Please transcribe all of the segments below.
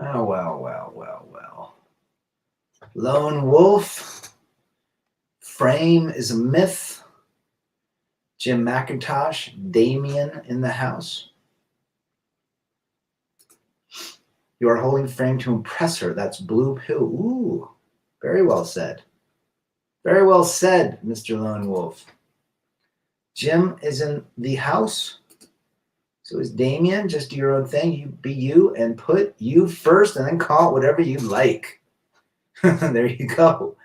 Oh, well. Lone Wolf. Frame is a myth. Jim McIntosh. Damien in the house. You are holding frame to impress her. That's blue pill. Ooh, very well said. Very well said, Mr. Lone Wolf. Jim is in the house. So is Damien. Just do your own thing. You be you and put you first and then call it whatever you like. There you go.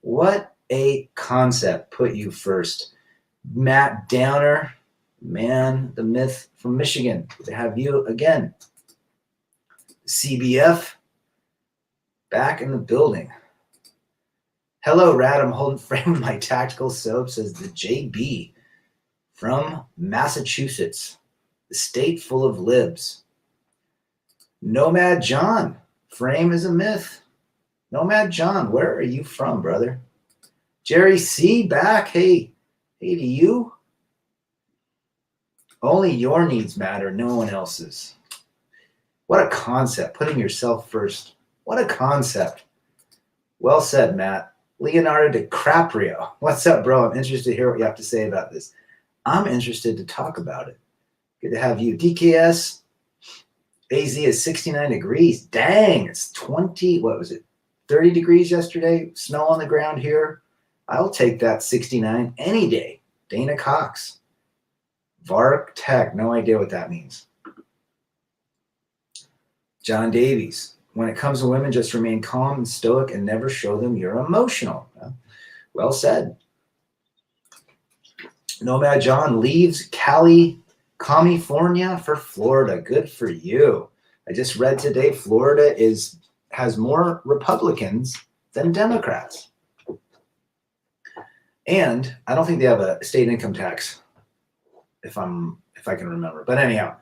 What a concept. Put you first. Matt Downer, man, the myth from Michigan. Good to have you again. CBF, back in the building. Hello, Rad. I'm holding frame with my tactical soap, says the JB from Massachusetts, the state full of libs. Nomad John, frame is a myth. Nomad John, where are you from, brother? Jerry C, back. Hey to you. Only your needs matter, no one else's. What a concept, putting yourself first. What a concept. Well said, Matt. Leonardo DiCaprio. What's up, bro? I'm interested to hear what you have to say about this. I'm interested to talk about it. Good to have you. DKS, AZ is 69 degrees. Dang, it's 30 degrees yesterday. Snow on the ground here. I'll take that 69 any day. Dana Cox. Vark Tech, no idea what that means. John Davies. When it comes to women, just remain calm and stoic and never show them you're emotional. Well said. Nomad John leaves California for Florida. Good for you. I just read today Florida has more Republicans than Democrats. And I don't think they have a state income tax, if I can remember. But anyhow,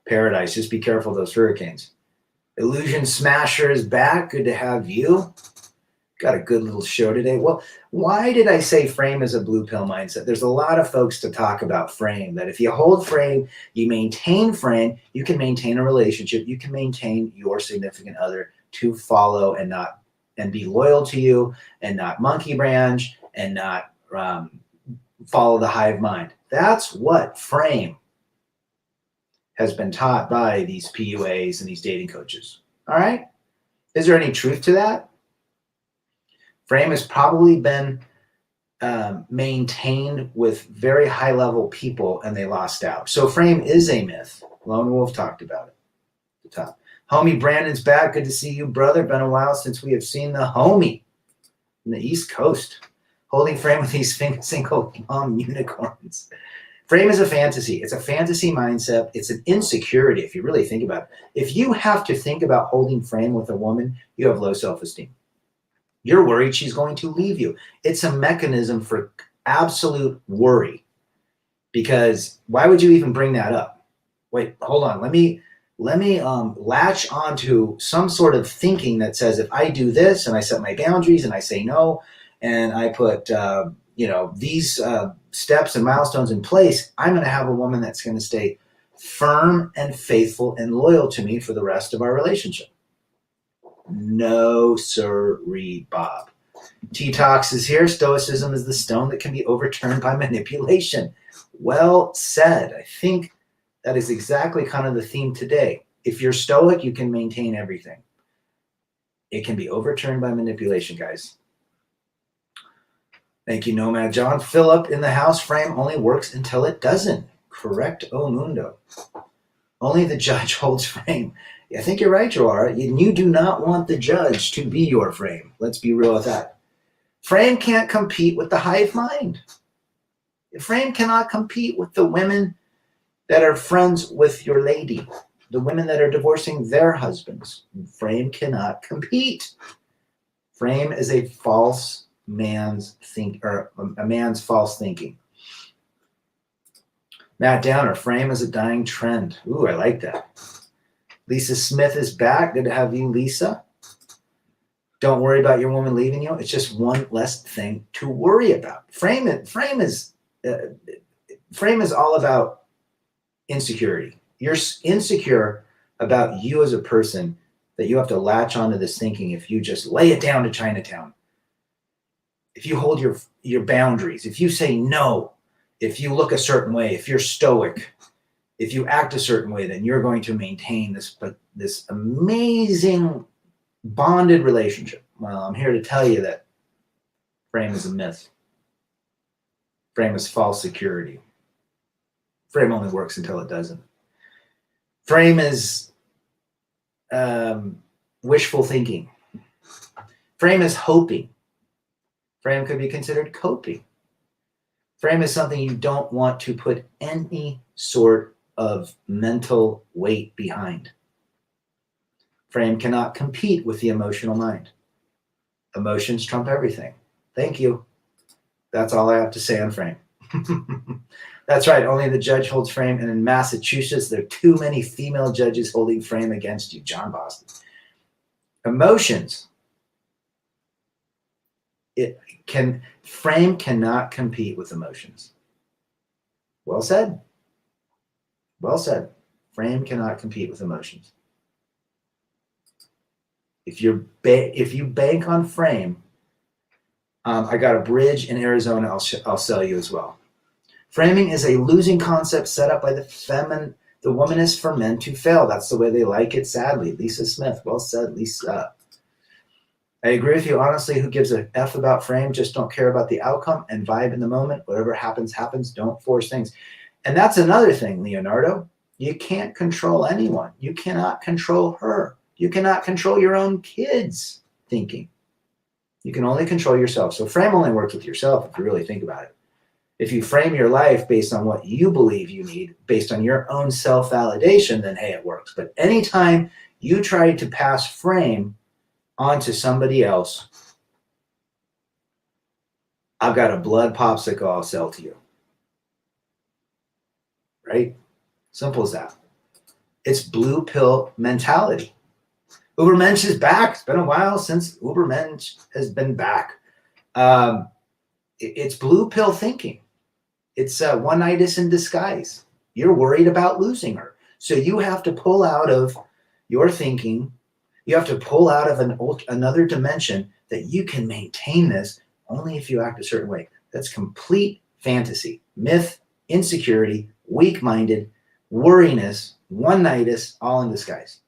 paradise. Just be careful of those hurricanes. Illusion Smasher is back. Good to have you. Got a good little show today. Well, why did I say frame is a blue pill mindset? There's a lot of folks to talk about frame, that if you hold frame, you maintain frame, you can maintain a relationship, you can maintain your significant other to follow and be loyal to you and not monkey branch and not follow the hive mind. That's what frame has been taught by these PUAs and these dating coaches. All right? Is there any truth to that? Frame has probably been maintained with very high-level people, and they lost out. So frame is a myth. Lone Wolf talked about it at the top. Homie Brandon's back. Good to see you, brother. Been a while since we have seen the homie in the East Coast. Holding frame with these single mom unicorns. Frame is a fantasy. It's a fantasy mindset. It's an insecurity, if you really think about it. If you have to think about holding frame with a woman, you have low self-esteem. You're worried she's going to leave you. It's a mechanism for absolute worry. Because why would you even bring that up? Wait, hold on. Let me latch onto some sort of thinking that says if I do this and I set my boundaries and I say no and I put these steps and milestones in place, I'm going to have a woman that's going to stay firm and faithful and loyal to me for the rest of our relationship. No, sirree, Bob. T-Tox is here. Stoicism is the stone that can be overturned by manipulation. Well said. I think that is exactly kind of the theme today. If you're stoic, you can maintain everything. It can be overturned by manipulation, guys. Thank you, Nomad John. Philip in the house. Frame only works until it doesn't. Correct, O Mundo. Only the judge holds frame. I think you're right, Joara. You do not want the judge to be your frame. Let's be real with that. Frame can't compete with the hive mind. Frame cannot compete with the women that are friends with your lady, the women that are divorcing their husbands. Frame cannot compete. Frame is a man's false thinking. Matt Downer, frame is a dying trend. Ooh, I like that. Lisa Smith is back. Good to have you, Lisa. Don't worry about your woman leaving you. It's just one less thing to worry about. Frame is all about insecurity. You're insecure about you as a person. that you have to latch onto this thinking if you just lay it down to Chinatown. If you hold your boundaries, if you say no, if you look a certain way, if you're stoic, if you act a certain way, then you're going to maintain this amazing bonded relationship. Well, I'm here to tell you that frame is a myth. Frame is false security. Frame only works until it doesn't. Frame is wishful thinking. Frame is hoping. Frame could be considered coping. Frame is something you don't want to put any sort of mental weight behind. Frame cannot compete with the emotional mind. Emotions trump everything. Thank you. That's all I have to say on frame. That's right. Only the judge holds frame. And in Massachusetts, there are too many female judges holding frame against you. John Boston. Emotions. Frame cannot compete with emotions. Well said. Well said. Frame cannot compete with emotions. If you bank on frame, I got a bridge in Arizona I'll sell you as well. Framing is a losing concept set up by the womanist for men to fail. That's the way they like it, sadly. Lisa Smith. Well said, Lisa. I agree with you. Honestly, who gives a F about frame? Just don't care about the outcome and vibe in the moment. Whatever happens, happens. Don't force things. And that's another thing, Leonardo. You can't control anyone. You cannot control her. You cannot control your own kids' thinking. You can only control yourself. So frame only works with yourself if you really think about it. If you frame your life based on what you believe you need, based on your own self-validation, then hey, it works. But anytime you try to pass frame onto somebody else, I've got a blood popsicle I'll sell to you. Right? Simple as that. It's blue pill mentality. Ubermensch is back. It's been a while since Ubermensch has been back. It's blue pill thinking. It's one-nightish in disguise. You're worried about losing her. So you have to pull out of your thinking. You have to pull out of another dimension that you can maintain this only if you act a certain way. That's complete fantasy, myth, insecurity, weak-minded, worriness, one-nightish, all in disguise.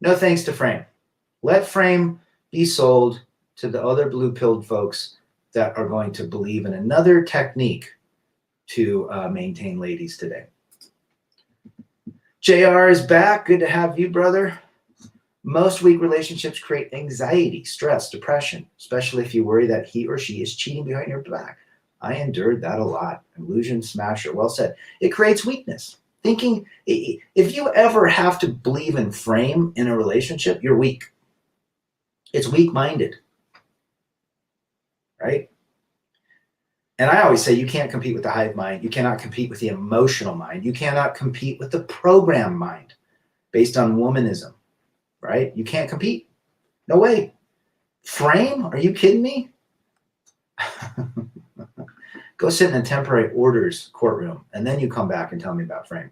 No thanks to frame. Let frame be sold to the other blue-pilled folks that are going to believe in another technique to maintain ladies today. JR is back. Good to have you, brother. Most weak relationships create anxiety, stress, depression, especially if you worry that he or she is cheating behind your back. I endured that a lot. Illusion smasher. Well said. It creates weakness. Thinking, if you ever have to believe in frame in a relationship, you're weak. It's weak-minded, right? And I always say you can't compete with the hive mind. You cannot compete with the emotional mind. You cannot compete with the program mind based on womanism, right? You can't compete. No way. Frame? Are you kidding me? Go sit in a temporary orders courtroom, and then you come back and tell me about frame.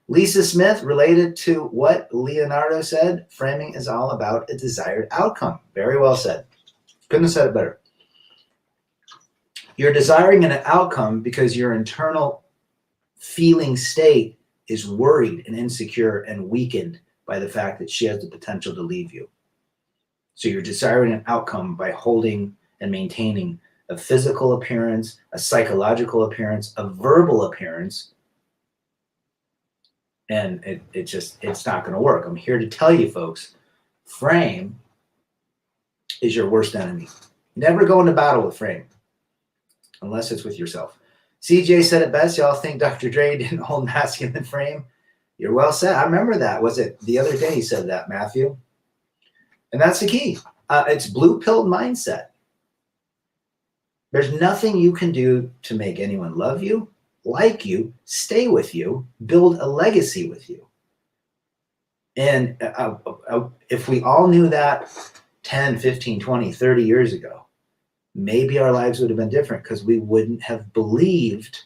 Lisa Smith, related to what Leonardo said, framing is all about a desired outcome. Very well said. Couldn't have said it better. You're desiring an outcome because your internal feeling state is worried and insecure and weakened by the fact that she has the potential to leave you. So you're desiring an outcome by holding and maintaining a physical appearance, a psychological appearance, a verbal appearance, and it's not going to work. I'm here to tell you, folks, frame is your worst enemy. Never go into battle with frame unless it's with yourself. CJ said it best. Y'all think Dr. Dre didn't hold masculine frame? You're well said. I remember that. Was it the other day he said that, Matthew? And that's the key. It's blue-pilled mindset. There's nothing you can do to make anyone love you, like you, stay with you, build a legacy with you. And if we all knew that 10, 15, 20, 30 years ago, maybe our lives would have been different because we wouldn't have believed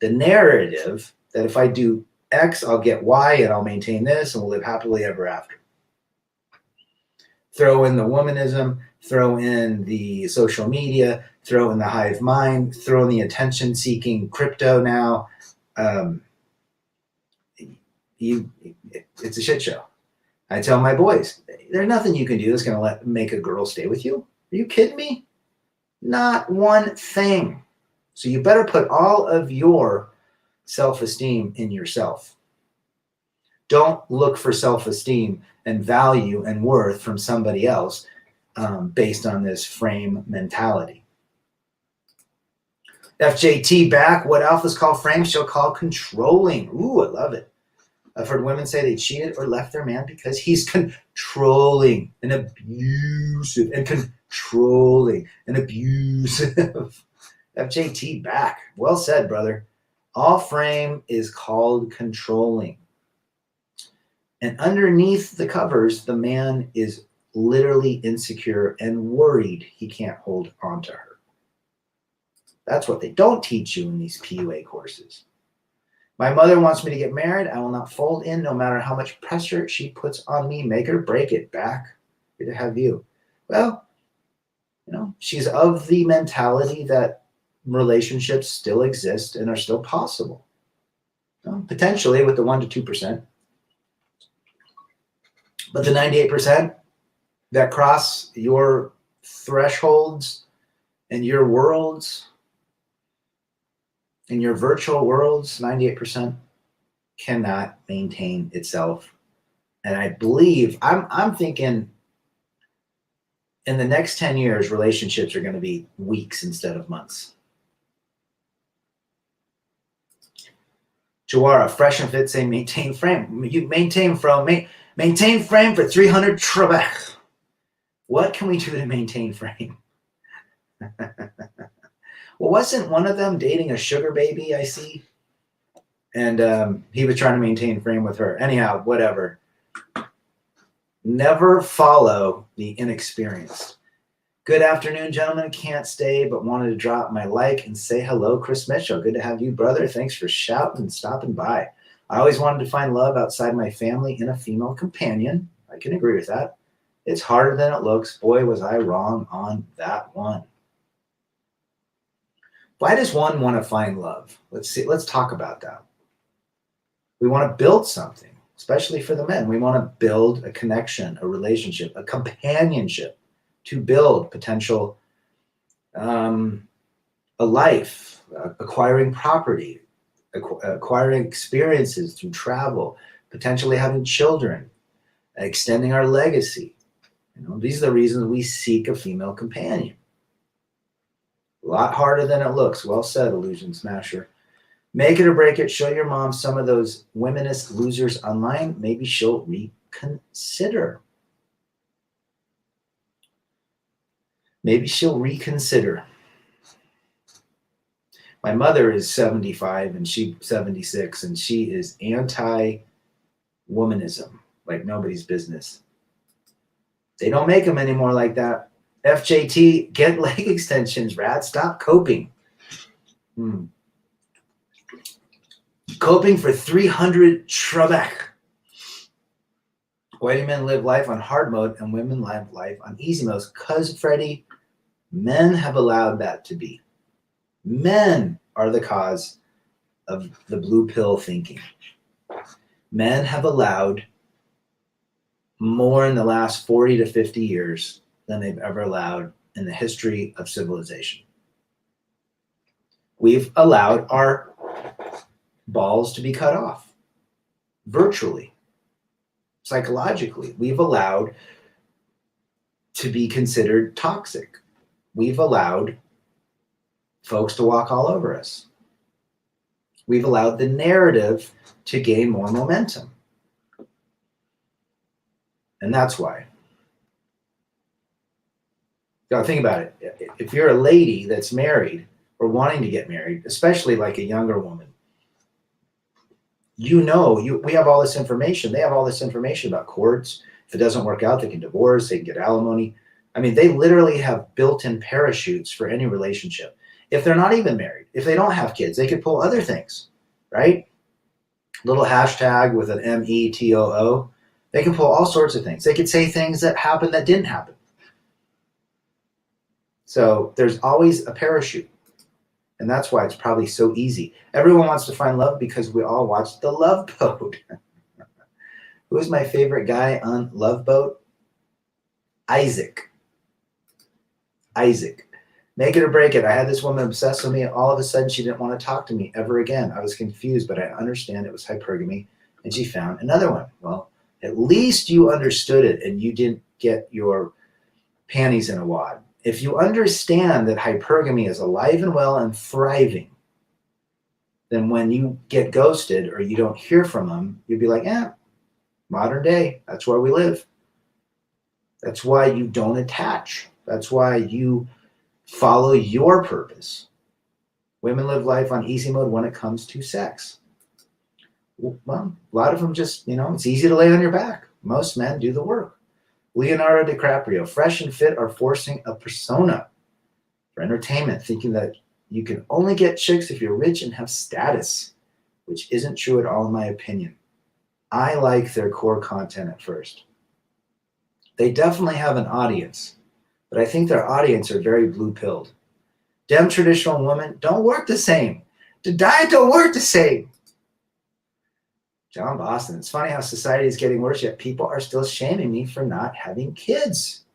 the narrative that if I do X, I'll get Y and I'll maintain this and we'll live happily ever after. Throw in the womanism, throw in the social media, throw in the hive mind, throw in the attention-seeking crypto now. It's a shit show. I tell my boys, there's nothing you can do that's going to make a girl stay with you. Are you kidding me? Not one thing. So you better put all of your self-esteem in yourself. Don't look for self-esteem and value and worth from somebody else based on this frame mentality. FJT back. What alphas call frame shall call controlling. Ooh, I love it. I've heard women say they cheated or left their man because he's controlling and abusive and controlling and abusive. FJT back. Well said, brother. All frame is called controlling. And underneath the covers, the man is literally insecure and worried he can't hold on to her. That's what they don't teach you in these PUA courses. My mother wants me to get married. I will not fold in no matter how much pressure she puts on me. Make her break it. Back. Good to have you. Well, she's of the mentality that relationships still exist and are still possible. Potentially with the 1% to 2%. But the 98% that cross your thresholds and your worlds, in your virtual worlds, 98% cannot maintain itself. And I believe, I'm thinking in the next 10 years, relationships are going to be weeks instead of months. Jawara, fresh and fit, say maintain frame. You maintain frame for 300 Trebek. What can we do to maintain frame? Well, wasn't one of them dating a sugar baby, I see? And he was trying to maintain frame with her. Anyhow, whatever. Never follow the inexperienced. Good afternoon, gentlemen. Can't stay, but wanted to drop my like and say hello, Chris Mitchell. Good to have you, brother. Thanks for shouting and stopping by. I always wanted to find love outside my family in a female companion. I can agree with that. It's harder than it looks. Boy, was I wrong on that one. Why does one want to find love? Let's talk about that. We want to build something, especially for the men. We want to build a connection, a relationship, a companionship to build potential, a life, acquiring property, acquiring experiences through travel, potentially having children, extending our legacy. These are the reasons we seek a female companion. A lot harder than it looks. Well said, Illusion Smasher. Make it or break it. Show your mom some of those womanist losers online. Maybe she'll reconsider. Maybe she'll reconsider. My mother is 75 and she's 76, and she is anti-womanism, like nobody's business. They don't make them anymore like that. FJT, get leg extensions, Rad. Stop coping. Coping for 300 Trebek. Why do men live life on hard mode and women live life on easy mode? Because, Freddie, men have allowed that to be. Men are the cause of the blue pill thinking. Men have allowed more in the last 40 to 50 years than they've ever allowed in the history of civilization. We've allowed our balls to be cut off virtually, psychologically. We've allowed to be considered toxic. We've allowed folks to walk all over us. We've allowed the narrative to gain more momentum. And that's why. Now think about it. If you're a lady that's married or wanting to get married, especially like a younger woman, we have all this information. They have all this information about courts. If it doesn't work out, they can divorce, they can get alimony. I mean, they literally have built-in parachutes for any relationship. If they're not even married, if they don't have kids, they could pull other things, right? Little hashtag with an METOO. They can pull all sorts of things. They could say things that happened that didn't happen. So there's always a parachute. And that's why it's probably so easy. Everyone wants to find love because we all watched The Love Boat. Who is my favorite guy on Love Boat? Isaac. Make it or break it. I had this woman obsessed with me, and all of a sudden she didn't want to talk to me ever again. I was confused, but I understand it was hypergamy, and she found another one. Well, at least you understood it, and you didn't get your panties in a wad. If you understand that hypergamy is alive and well and thriving, then when you get ghosted or you don't hear from them, you'll be like, modern day, that's where we live. That's why you don't attach. That's why you follow your purpose. Women live life on easy mode when it comes to sex. Well, a lot of them just, it's easy to lay on your back. Most men do the work. Leonardo DiCaprio, fresh and fit, are forcing a persona for entertainment, thinking that you can only get chicks if you're rich and have status, which isn't true at all in my opinion. I like their core content at first. They definitely have an audience, but I think their audience are very blue-pilled. Dem traditional women don't work the same. The diet don't work the same. John Boston, it's funny how society is getting worse, yet people are still shaming me for not having kids.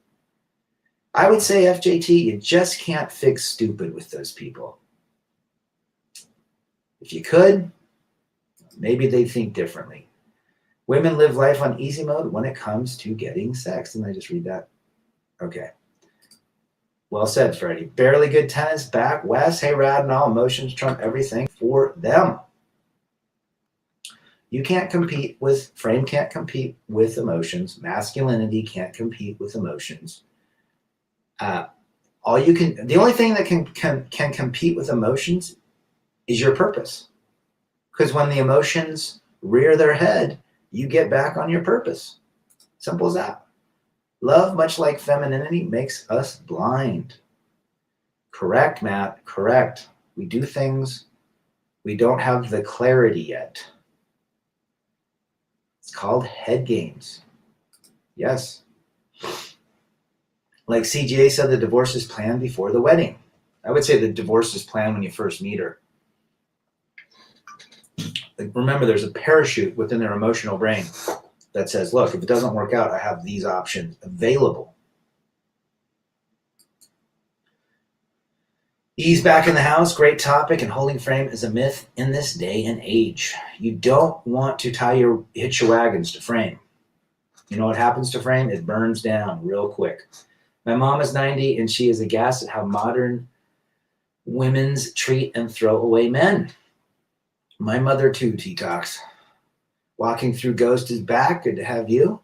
I would say, FJT, you just can't fix stupid with those people. If you could, maybe they'd think differently. Women live life on easy mode when it comes to getting sex. Didn't I just read that? Okay. Well said, Freddie. Barely good tennis back. Wes, hey, Rad and all. Emotions trump everything for them. You can't compete with, frame can't compete with emotions. Masculinity can't compete with emotions. The only thing that can compete with emotions is your purpose. Because when the emotions rear their head, you get back on your purpose. Simple as that. Love, much like femininity, makes us blind. Correct, Matt. Correct. We do things, we don't have the clarity yet. It's called head games. Yes. Like CGA said, the divorce is planned before the wedding. I would say the divorce is planned when you first meet her. Remember, there's a parachute within their emotional brain that says, look, if it doesn't work out, I have these options available. Ease back in the house, great topic, and holding frame is a myth in this day and age. You don't want to hitch your wagons to frame. You know what happens to frame? It burns down real quick. My mom is 90, and she is aghast at how modern women's treat and throw away men. My mother too, T-Tox. Walking through Ghost is back. Good to have you.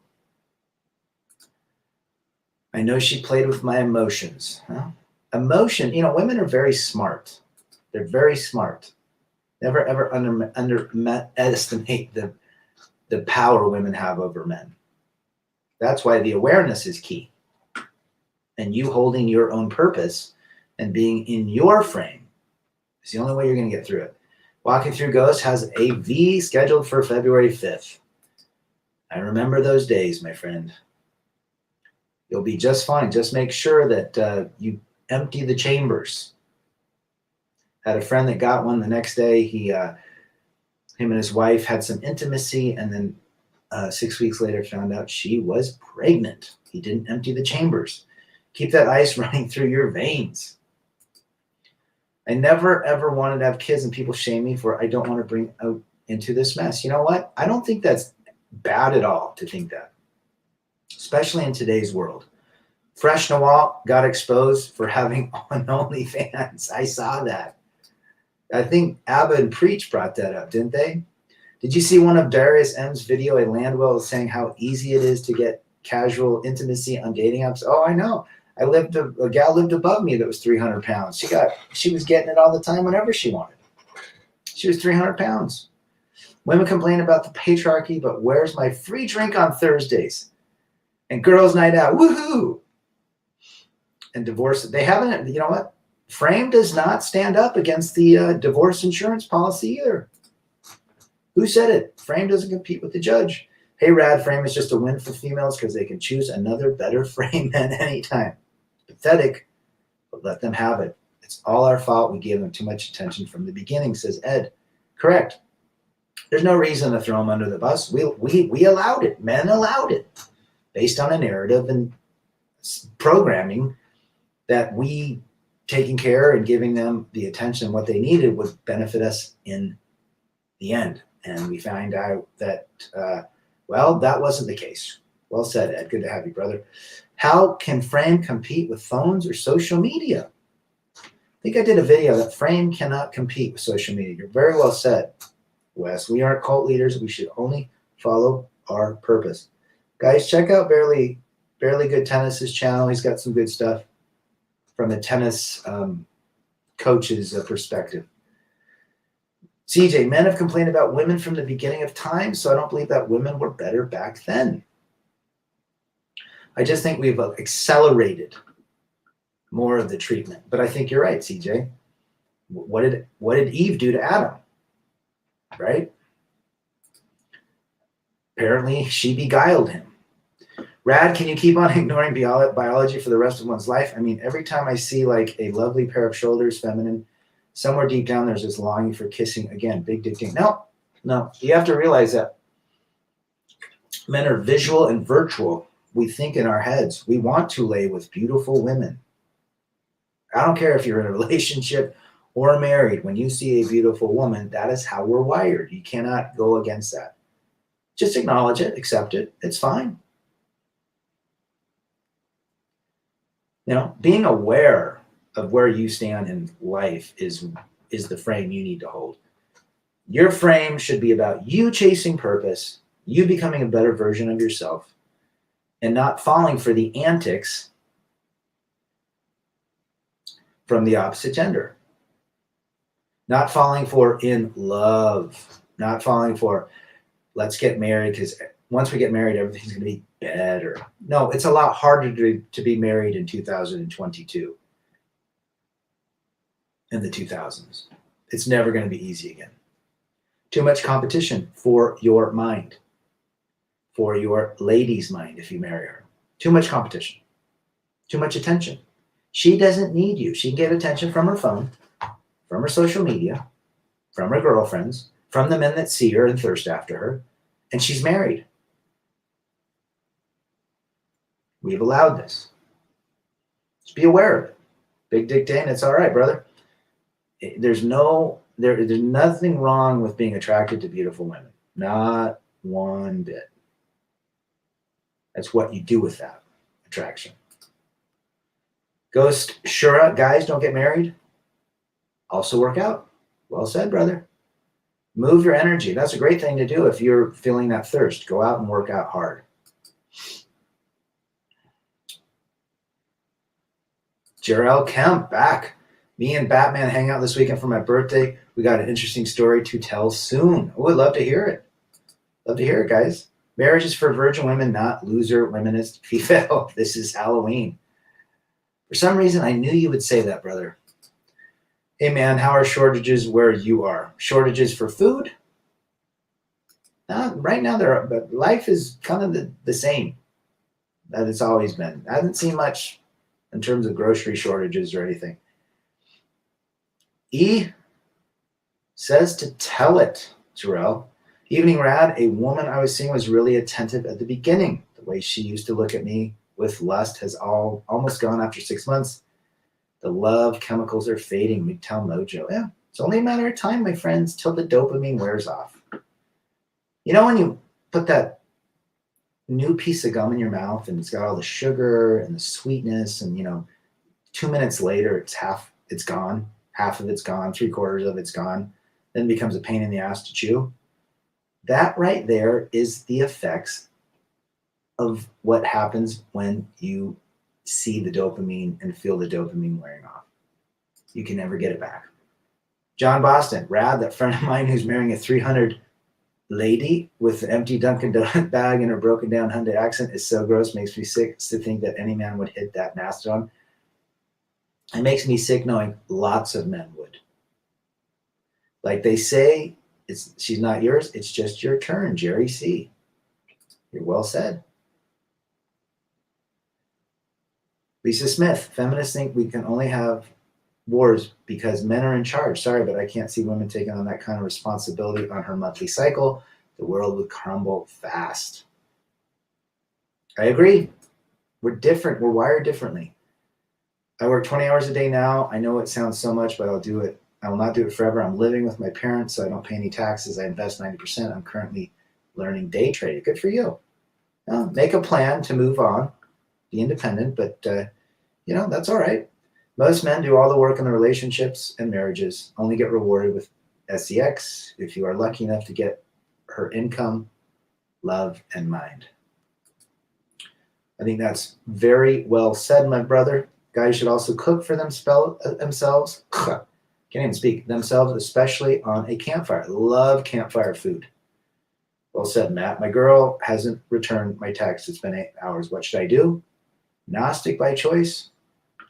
I know she played with my emotions. Huh? Emotion, women are very smart. They're very smart. Never, ever underestimate the power women have over men. That's why the awareness is key. And you holding your own purpose and being in your frame is the only way you're going to get through it. Walking Through Ghost has a V scheduled for February 5th. I remember those days, my friend. You'll be just fine. Just make sure that you empty the chambers. Had a friend that got one the next day. Him and his wife had some intimacy, and then 6 weeks later found out she was pregnant. He didn't empty the chambers. Keep that ice running through your veins. I never, ever wanted to have kids, and people shame me for I don't want to bring out into this mess. You know what? I don't think that's bad at all to think that, especially in today's world. Fresh Noel got exposed for having on OnlyFans. I saw that. I think Abba and Preach brought that up, didn't they? Did you see one of Darius M's video at Landwell saying how easy it is to get casual intimacy on dating apps? Oh, I know. A gal lived above me that was 300 pounds. She was getting it all the time whenever she wanted. She was 300 pounds. Women complain about the patriarchy, but where's my free drink on Thursdays? And girls' night out, woohoo! And divorce, they haven't, you know what? Frame does not stand up against the divorce insurance policy either. Who said it? Frame doesn't compete with the judge. Hey, Rad, frame is just a win for females because they can choose another better frame at any time. Pathetic, but let them have it. It's all our fault. We gave them too much attention from the beginning, says Ed. Correct. There's no reason to throw them under the bus. We allowed it. Men allowed it based on a narrative and programming that we taking care and giving them the attention what they needed would benefit us in the end. And we find out that, well, that wasn't the case. Well said, Ed. Good to have you, brother. How can Frame compete with phones or social media? I think I did a video that Frame cannot compete with social media. You're very well said, Wes. We aren't cult leaders. We should only follow our purpose. Guys, check out Barely Good Tennis's channel. He's got some good stuff from a tennis coach's perspective. CJ, men have complained about women from the beginning of time, so I don't believe that women were better back then. I just think we've accelerated more of the treatment. But I think you're right, CJ. What did Eve do to Adam? Right? Apparently, she beguiled him. Rad, can you keep on ignoring biology for the rest of one's life? I mean, every time I see like a lovely pair of shoulders, feminine, somewhere deep down there's this longing for kissing. Again, big dick ding. No. You have to realize that men are visual and virtual. We think in our heads. We want to lay with beautiful women. I don't care if you're in a relationship or married. When you see a beautiful woman, that is how we're wired. You cannot go against that. Just acknowledge it, accept it. It's fine. You know, being aware of where you stand in life is the frame you need to hold. Your frame should be about you chasing purpose, you becoming a better version of yourself, and not falling for the antics from the opposite gender. Not falling for in love. Not falling for let's get married because once we get married, everything's going to be better. No, it's a lot harder to be married in 2022. In the 2000s. It's never going to be easy again. Too much competition for your mind. For your lady's mind if you marry her. Too much competition. Too much attention. She doesn't need you. She can get attention from her phone, from her social media, from her girlfriends, from the men that see her and thirst after her, and she's married. We've allowed this. Just be aware of it. Big Dick Dan, it's all right, brother. There's nothing wrong with being attracted to beautiful women. Not one bit. That's what you do with that attraction. Ghost Shura, guys, don't get married. Also work out. Well said, brother. Move your energy. That's a great thing to do if you're feeling that thirst. Go out and work out hard. Jarrell Kemp back. Me and Batman hang out this weekend for my birthday. We got an interesting story to tell soon. Oh, I'd love to hear it. Love to hear it, guys. Marriage is for virgin women, not loser, womanist, female. This is Halloween. For some reason, I knew you would say that, brother. Hey, man, how are shortages where you are? Shortages for food? Right now, but life is kind of the same that it's always been. I haven't seen much in terms of grocery shortages or anything. E says to tell it, Jarrell. Evening, Rad. A woman I was seeing was really attentive at the beginning. The way she used to look at me with lust has almost gone after 6 months. The love chemicals are fading. MGTOW mojo. Yeah, it's only a matter of time, my friends, till the dopamine wears off. You know when you put that new piece of gum in your mouth and it's got all the sugar and the sweetness and, 2 minutes later it's gone. Half of it's gone, 3/4 of it's gone. Then it becomes a pain in the ass to chew. That right there is the effects of what happens when you see the dopamine and feel the dopamine wearing off. You can never get it back. John Boston, Rad, that friend of mine who's marrying a 300 lady with an empty Dunkin' Donut bag and her broken down Hyundai accent is so gross, makes me sick to think that any man would hit that mastodon. It makes me sick knowing lots of men would. Like they say, she's not yours, it's just your turn, Jerry C. You're well said. Lisa Smith, feminists think we can only have wars because men are in charge. Sorry, but I can't see women taking on that kind of responsibility on her monthly cycle. The world would crumble fast. I agree. We're different. We're wired differently. I work 20 hours a day now. I know it sounds so much, but I'll do it. I will not do it forever. I'm living with my parents, so I don't pay any taxes. I invest 90%. I'm currently learning day trading. Good for you. Make a plan to move on, be independent, but that's all right. Most men do all the work in the relationships and marriages, only get rewarded with sex if you are lucky enough to get her income, love, and mind. I think that's very well said, my brother. Guys should also cook for themselves. Can't even speak. Themselves, especially on a campfire. Love campfire food. Well said, Matt. My girl hasn't returned my text. It's been 8 hours. What should I do? Gnostic by choice.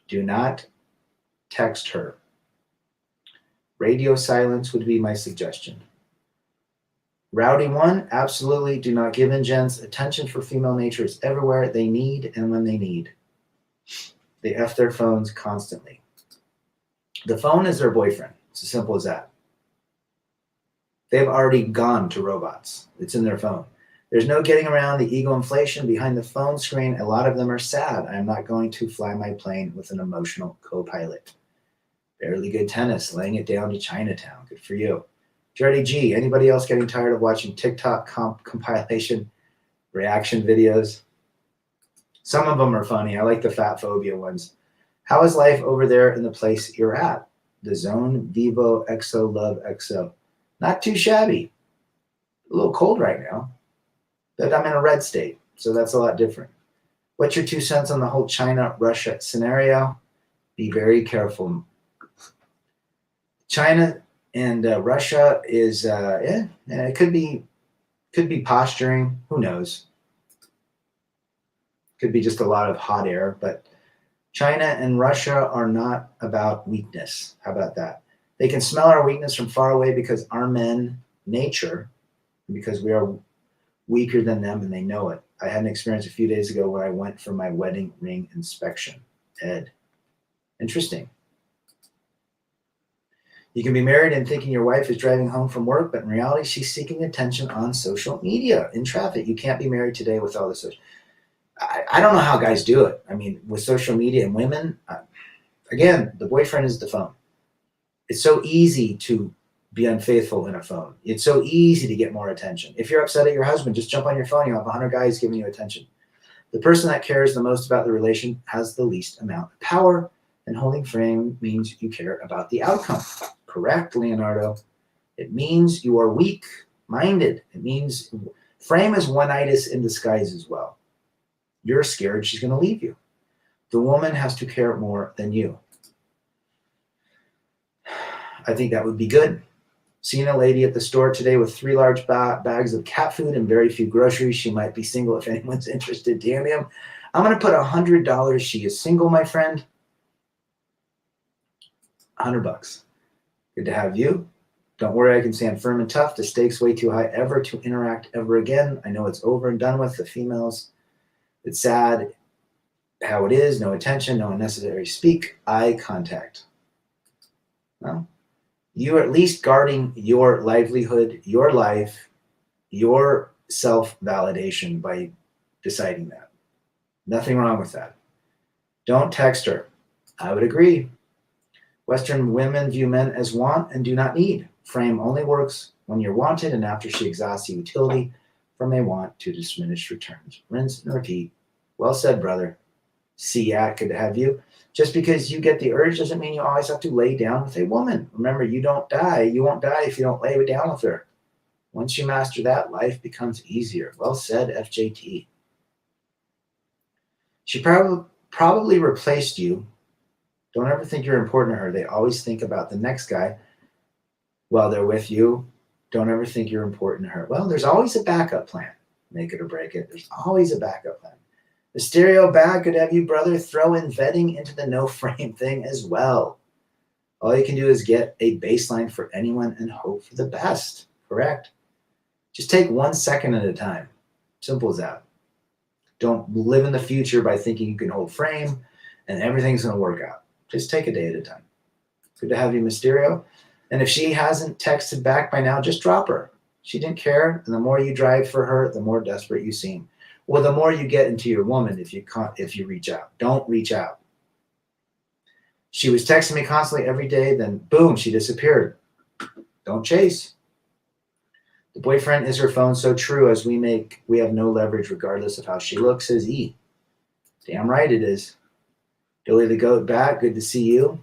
Do not text her. Radio silence would be my suggestion. Rowdy one, absolutely do not give in, gents. Attention for female nature is everywhere. They need and when they need. They F their phones constantly. The phone is their boyfriend. It's as simple as that. They've already gone to robots. It's in their phone. There's no getting around the ego inflation behind the phone screen. A lot of them are sad. I'm not going to fly my plane with an emotional co-pilot. Barely good tennis, laying it down to Chinatown. Good for you. Jordy G, anybody else getting tired of watching TikTok compilation reaction videos? Some of them are funny. I like the fat phobia ones. How is life over there in the place you're at? The Zone, Vivo, XO, Love, XO. Not too shabby. A little cold right now, but I'm in a red state, so that's a lot different. What's your 2 cents on the whole China-Russia scenario? Be very careful. China and Russia is, it could be posturing. Who knows? Could be just a lot of hot air, but China and Russia are not about weakness. How about that? They can smell our weakness from far away because our men, nature, because we are weaker than them and they know it. I had an experience a few days ago when I went for my wedding ring inspection. Ed. Interesting. You can be married and thinking your wife is driving home from work, but in reality, she's seeking attention on social media, in traffic. You can't be married today with all this. I don't know how guys do it. I mean, with social media and women, again, the boyfriend is the phone. It's so easy to be unfaithful in a phone. It's so easy to get more attention. If you're upset at your husband, just jump on your phone. You'll have 100 guys giving you attention. The person that cares the most about the relation has the least amount of power, and holding frame means you care about the outcome. Correct, Leonardo. It means you are weak-minded. It means frame is one-itis in disguise as well. You're scared she's going to leave you. The woman has to care more than you. I think that would be good. Seeing a lady at the store today with 3 large bags of cat food and very few groceries. She might be single if anyone's interested. Damn him. I'm going to put $100. She is single, my friend. $100. Good to have you. Don't worry, I can stand firm and tough. The stakes way too high ever to interact ever again. I know it's over and done with. The females, it's sad how it is. No attention, no unnecessary speak. Eye contact. Well, you are at least guarding your livelihood, your life, your self-validation by deciding that. Nothing wrong with that. Don't text her. I would agree. Western women view men as want and do not need. Frame only works when you're wanted and after she exhausts the utility from a want to diminished returns. Rinse and repeat. Well said, brother. See ya, good to have you. Just because you get the urge doesn't mean you always have to lay down with a woman. Remember, you don't die. You won't die if you don't lay down with her. Once you master that, life becomes easier. Well said, FJT. She probably replaced you. Don't ever think you're important to her. They always think about the next guy while they're with you. Don't ever think you're important to her. Well, there's always a backup plan. Make it or break it. There's always a backup plan. The stereo bag, good to have you, brother. Throw in vetting into the no frame thing as well. All you can do is get a baseline for anyone and hope for the best. Correct? Just take 1 second at a time. Simple as that. Don't live in the future by thinking you can hold frame and everything's going to work out. Just take a day at a time. Good to have you, Mysterio. And if she hasn't texted back by now, just drop her. She didn't care. And the more you drive for her, the more desperate you seem. Or the more you get into your woman if you reach out. Don't reach out. She was texting me constantly every day, then boom, she disappeared. Don't chase. The boyfriend is her phone so true as we have no leverage regardless of how she looks, says E. Damn right it is. Billy the Goat back, good to see you.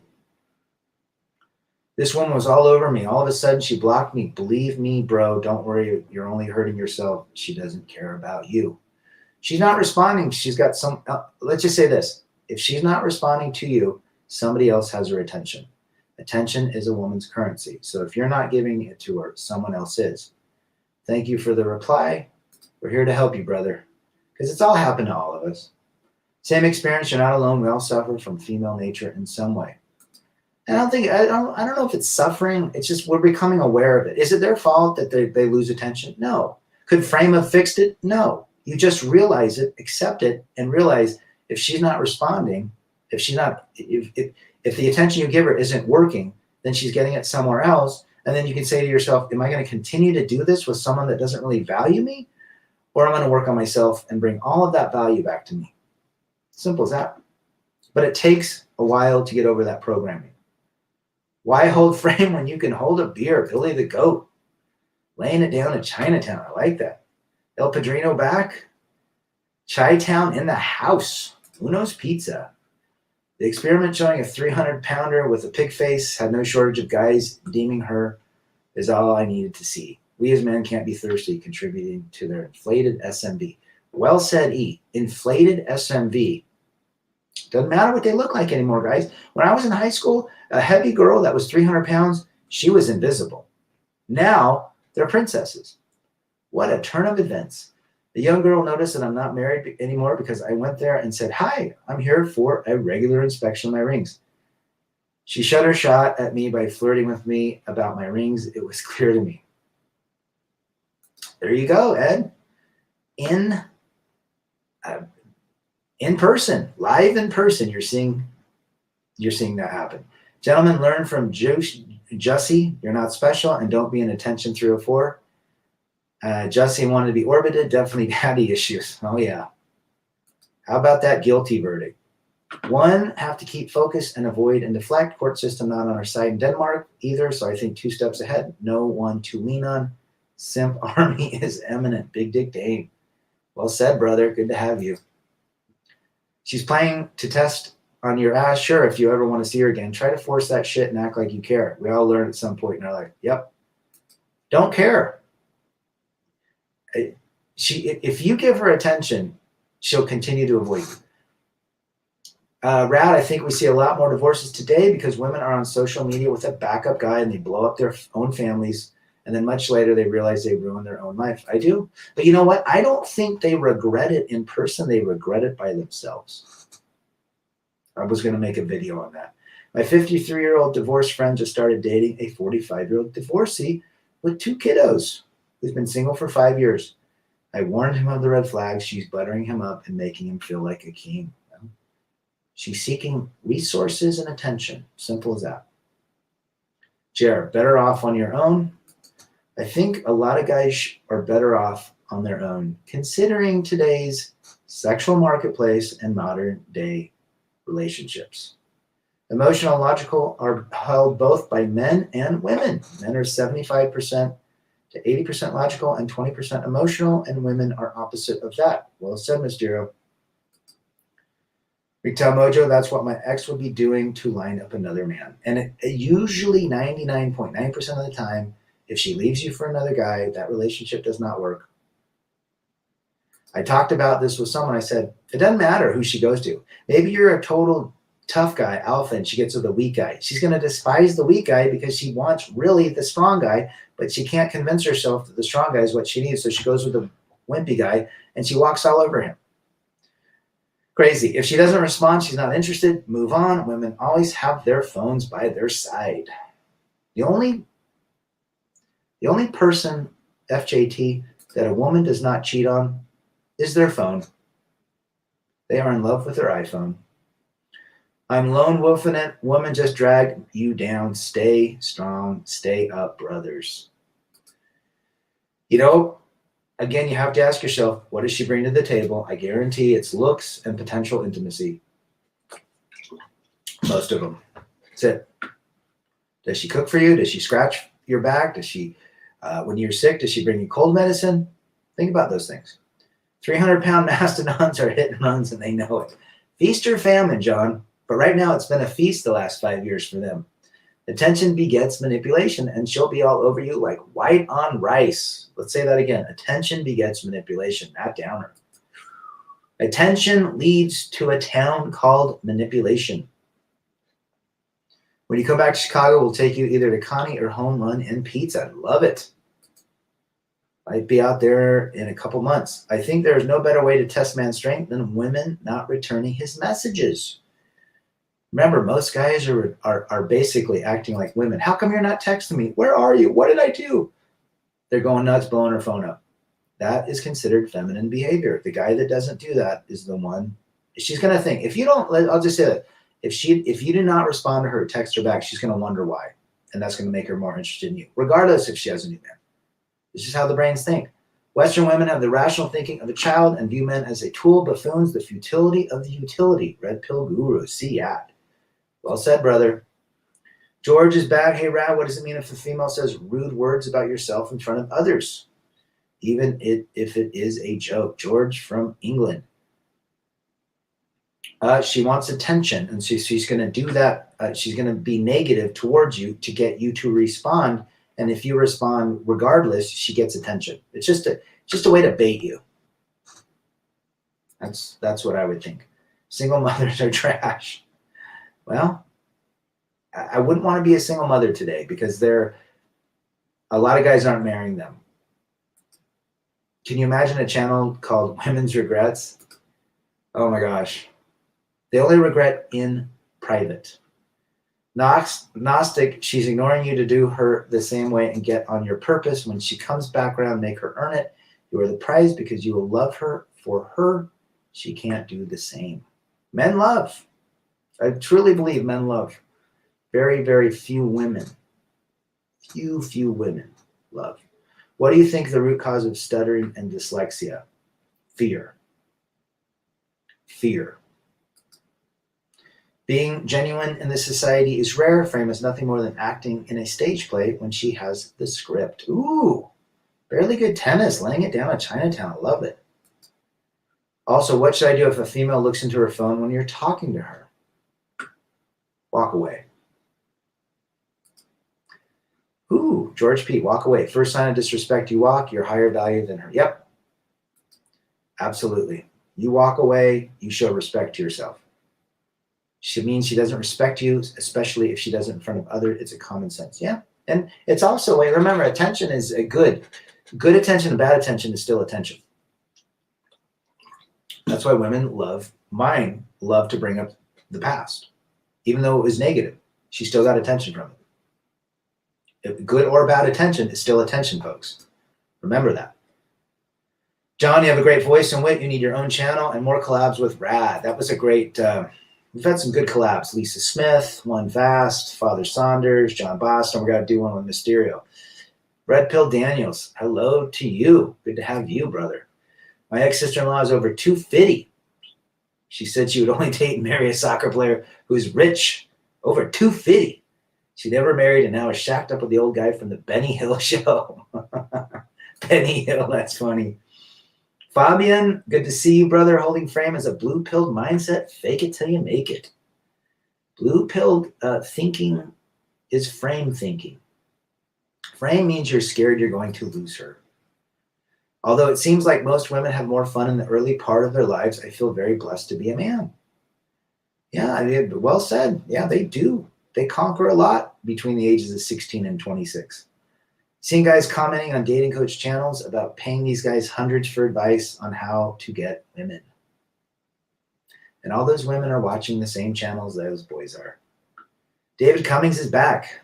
This woman was all over me. All of a sudden she blocked me. Believe me, bro, don't worry, you're only hurting yourself. She doesn't care about you. She's not responding. She's got some, let's just say this. If she's not responding to you, somebody else has her attention. Attention is a woman's currency. So if you're not giving it to her, someone else is. Thank you for the reply. We're here to help you, brother. Because it's all happened to all of us. Same experience, you're not alone. We all suffer from female nature in some way. And I don't know if it's suffering. It's just we're becoming aware of it. Is it their fault that they lose attention? No. Could Frame have fixed it? No. You just realize it, accept it, and realize if she's not responding, if the attention you give her isn't working, then she's getting it somewhere else. And then you can say to yourself, am I going to continue to do this with someone that doesn't really value me? Or am I going to work on myself and bring all of that value back to me? Simple as that. But it takes a while to get over that programming. Why hold frame when you can hold a beer? Billy the Goat. Laying it down in Chinatown. I like that. El Padrino back. Chi-Town in the house. Uno's Pizza. The experiment showing a 300-pounder with a pig face had no shortage of guys deeming her is all I needed to see. We as men can't be thirsty, contributing to their inflated SMV. Well said, E. Inflated SMV. Doesn't matter what they look like anymore, guys. When I was in high school, a heavy girl that was 300 pounds, she was invisible. Now, they're princesses. What a turn of events. The young girl noticed that I'm not married anymore because I went there and said, hi, I'm here for a regular inspection of my rings. She shut her shot at me by flirting with me about my rings. It was clear to me. There you go, Ed. In person, live in person, you're seeing that happen. Gentlemen, learn from Jussie. You're not special, and don't be an attention 304. Jussie wanted to be orbited. Definitely daddy issues. Oh yeah. How about that guilty verdict? One, have to keep focus and avoid and deflect. Court system not on our side in Denmark either. So I think 2 steps ahead. No one to lean on. Simp army is eminent. Big Dick Dane. Well said, brother. Good to have you. She's playing to test on your ass. Sure, if you ever want to see her again, try to force that shit and act like you care. We all learn at some point in our life. Yep. Don't care. If you give her attention, she'll continue to avoid you. Rad, I think we see a lot more divorces today because women are on social media with a backup guy and they blow up their own families. And then much later, they realize they ruined their own life. I do. But you know what? I don't think they regret it in person. They regret it by themselves. I was going to make a video on that. My 53-year-old divorced friend just started dating a 45-year-old divorcee with 2 kiddos who's been single for 5 years. I warned him of the red flags. She's buttering him up and making him feel like a king. She's seeking resources and attention. Simple as that. Jared, better off on your own. I think a lot of guys are better off on their own, considering today's sexual marketplace and modern day relationships. Emotional and logical are held both by men and women. Men are 75% to 80% logical and 20% emotional, and women are opposite of that. Well said, Mysterio. Retail Mojo, that's what my ex would be doing to line up another man. And it usually 99.9% of the time, if she leaves you for another guy, that relationship does not work. I talked about this with someone. I said, it doesn't matter who she goes to. Maybe you're a total tough guy, alpha, and she gets with a weak guy. She's going to despise the weak guy because she wants really the strong guy, but she can't convince herself that the strong guy is what she needs. So she goes with the wimpy guy and she walks all over him. Crazy. If she doesn't respond, she's not interested. Move on. Women always have their phones by their side. The only person, FJT, that a woman does not cheat on is their phone. They are in love with their iPhone. I'm lone wolfing it. Woman just dragged you down. Stay strong. Stay up, brothers. You know, again, you have to ask yourself, what does she bring to the table? I guarantee it's looks and potential intimacy. Most of them. That's it. Does she cook for you? Does she scratch your back? Does she, when you're sick, does she bring you cold medicine? Think about those things. 300-pound mastodons are hit and runs, and they know it. Feast or famine, John. But right now, it's been a feast the last 5 years for them. Attention begets manipulation, and she'll be all over you like white on rice. Let's say that again. Attention begets manipulation. Matt Downer. Attention leads to a town called manipulation. When you come back to Chicago, we'll take you either to Connie or Home Run and Pizza. Love it. Might be out there in a couple months. I think there's no better way to test man's strength than women not returning his messages. Remember, most guys are basically acting like women. How come you're not texting me? Where are you? What did I do? They're going nuts, blowing her phone up. That is considered feminine behavior. The guy that doesn't do that is the one. She's going to think, if you don't, I'll just say that. If you do not respond to her, text her back, she's going to wonder why. And that's going to make her more interested in you, regardless if she has a new man. This is how the brains think. Western women have the rational thinking of a child and view men as a tool, buffoons, the futility of the utility. Red pill guru, see at. Well said, brother. George is back. Hey, Rad, what does it mean if a female says rude words about yourself in front of others? Even if it is a joke. George from England. She wants attention, and so she's going to do that. She's going to be negative towards you to get you to respond. And if you respond regardless, she gets attention. It's just a way to bait you. That's what I would think. Single mothers are trash. Well, I wouldn't want to be a single mother today because a lot of guys aren't marrying them. Can you imagine a channel called Women's Regrets? Oh my gosh. They only regret in private. Gnostic, she's ignoring you to do her the same way and get on your purpose. When she comes back around, make her earn it. You are the prize because you will love her for her. She can't do the same. Men love. I truly believe men love. Very, very few women. Few women love. What do you think the root cause of stuttering and dyslexia? Fear. Fear. Being genuine in this society is rare. Frame is nothing more than acting in a stage play when she has the script. Ooh, barely good tennis, laying it down at Chinatown. I love it. Also, what should I do if a female looks into her phone when you're talking to her? Walk away. Ooh, George P., walk away. First sign of disrespect, you walk, you're higher value than her. Yep. Absolutely. You walk away, you show respect to yourself. She means she doesn't respect you, especially if she does it in front of others. It's a common sense. Yeah. And it's also, remember, attention is a good attention and bad attention is still attention. That's why women love to bring up the past. Even though it was negative, she still got attention from it. If good or bad attention is still attention, folks. Remember that. John, you have a great voice and wit. You need your own channel and more collabs with Rad. That was a great... we've had some good collabs. Lisa Smith, One Vast, Father Saunders, John Boston. We're going to do one with Mysterio. Red Pill Daniels, hello to you. Good to have you, brother. My ex-sister-in-law is over 250. She said she would only date and marry a soccer player who's rich. Over 250. She never married and now is shacked up with the old guy from the Benny Hill show. Benny Hill, that's funny. Fabian, good to see you, brother. Holding frame is a blue-pilled mindset. Fake it till you make it. Blue-pilled thinking is frame thinking. Frame means you're scared you're going to lose her. Although it seems like most women have more fun in the early part of their lives, I feel very blessed to be a man. Yeah, well said. Yeah, they do. They conquer a lot between the ages of 16 and 26. Seeing guys commenting on dating coach channels about paying these guys hundreds for advice on how to get women. And all those women are watching the same channels those boys are. David Cummings is back.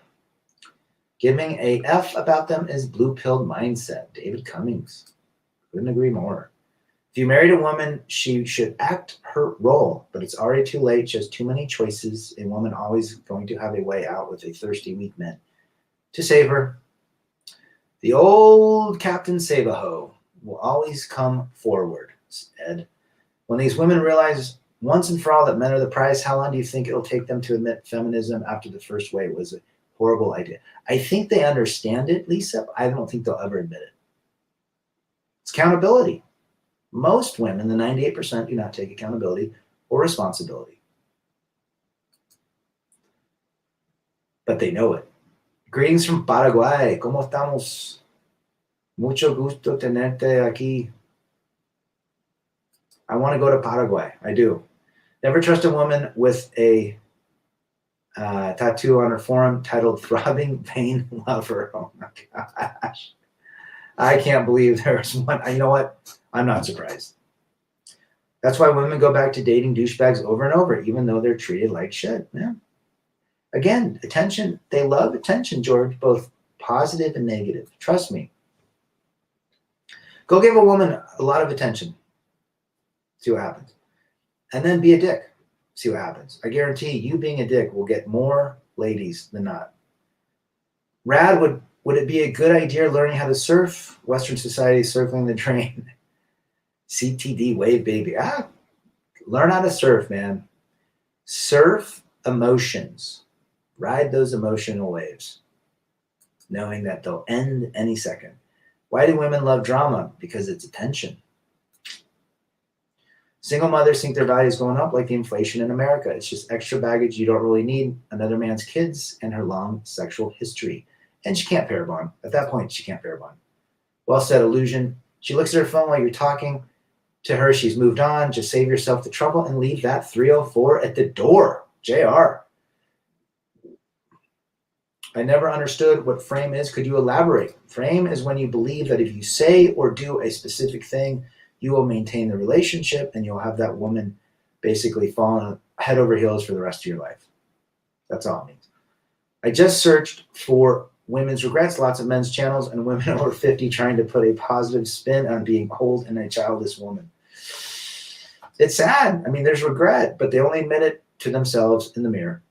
Giving a F about them is blue-pilled mindset. David Cummings. Couldn't agree more. If you married a woman, she should act her role, but it's already too late. She has too many choices. A woman always going to have a way out with a thirsty, weak man to save her. The old Captain Save-A-Ho will always come forward, Ed. When these women realize once and for all that men are the prize, how long do you think it'll take them to admit feminism after the first wave was a horrible idea? I think they understand it, Lisa. I don't think they'll ever admit it. It's accountability. Most women, the 98%, do not take accountability or responsibility. But they know it. Greetings from Paraguay. ¿Cómo estamos? Mucho gusto tenerte aquí. I want to go to Paraguay. I do. Never trust a woman with a tattoo on her forearm titled Throbbing Vein Lover. Oh my gosh. I can't believe there's one. You know what? I'm not surprised. That's why women go back to dating douchebags over and over, even though they're treated like shit. Yeah. Again, attention. They love attention, George, both positive and negative. Trust me. Go give a woman a lot of attention. See what happens. And then be a dick. See what happens. I guarantee you being a dick will get more ladies than not. Rad, would it be a good idea learning how to surf? Western society circling the drain. CTD wave baby. Learn how to surf, man. Surf emotions. Ride those emotional waves, knowing that they'll end any second. Why do women love drama? Because it's attention. Single mothers think their value is going up like the inflation in America. It's just extra baggage you don't really need. Another man's kids and her long sexual history. And she can't pair bond. At that point, she can't pair bond. Well said, illusion. She looks at her phone while you're talking to her. She's moved on. Just save yourself the trouble and leave that 304 at the door. JR. I never understood what frame is. Could you elaborate? Frame is when you believe that if you say or do a specific thing, you will maintain the relationship and you'll have that woman basically falling head over heels for the rest of your life. That's all it means. I just searched for women's regrets, lots of men's channels, and women over 50 trying to put a positive spin on being old and a childless woman. It's sad. I mean, there's regret, but they only admit it to themselves in the mirror.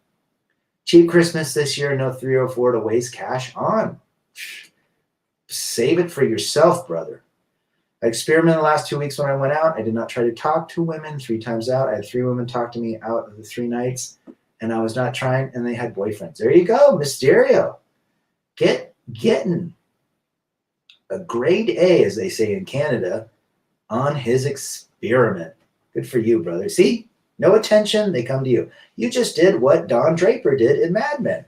Cheap Christmas this year, no 304 to waste cash on. Save it for yourself, brother. I experimented the last 2 weeks when I went out. I did not try to talk to women 3 times out. I had 3 women talk to me out of the 3 nights, and I was not trying, and they had boyfriends. There you go, Mysterio. Getting a grade A, as they say in Canada, on his experiment. Good for you, brother. See? No attention, they come to you. You just did what Don Draper did in Mad Men.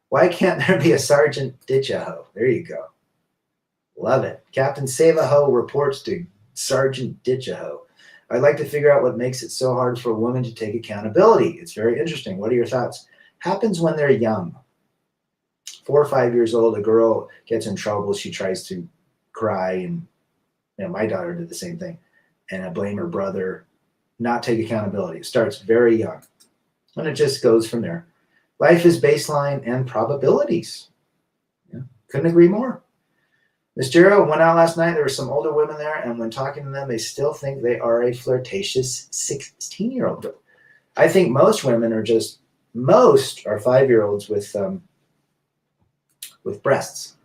Why can't there be a Sergeant Ditch-A-Ho? There you go. Love it. Captain Save-A-Ho reports to Sergeant Ditch-A-Ho. I'd like to figure out what makes it so hard for a woman to take accountability. It's very interesting. What are your thoughts? Happens when they're young. 4 or 5 years old, a girl gets in trouble. She tries to cry, and my daughter did the same thing. And I blame her brother. Not take accountability. It starts very young. And it just goes from there. Life is baseline and probabilities. Yeah, couldn't agree more. Mysterio went out last night. There were some older women there, and when talking to them, they still think they are a flirtatious 16-year-old. I think most women are 5-year-olds with breasts.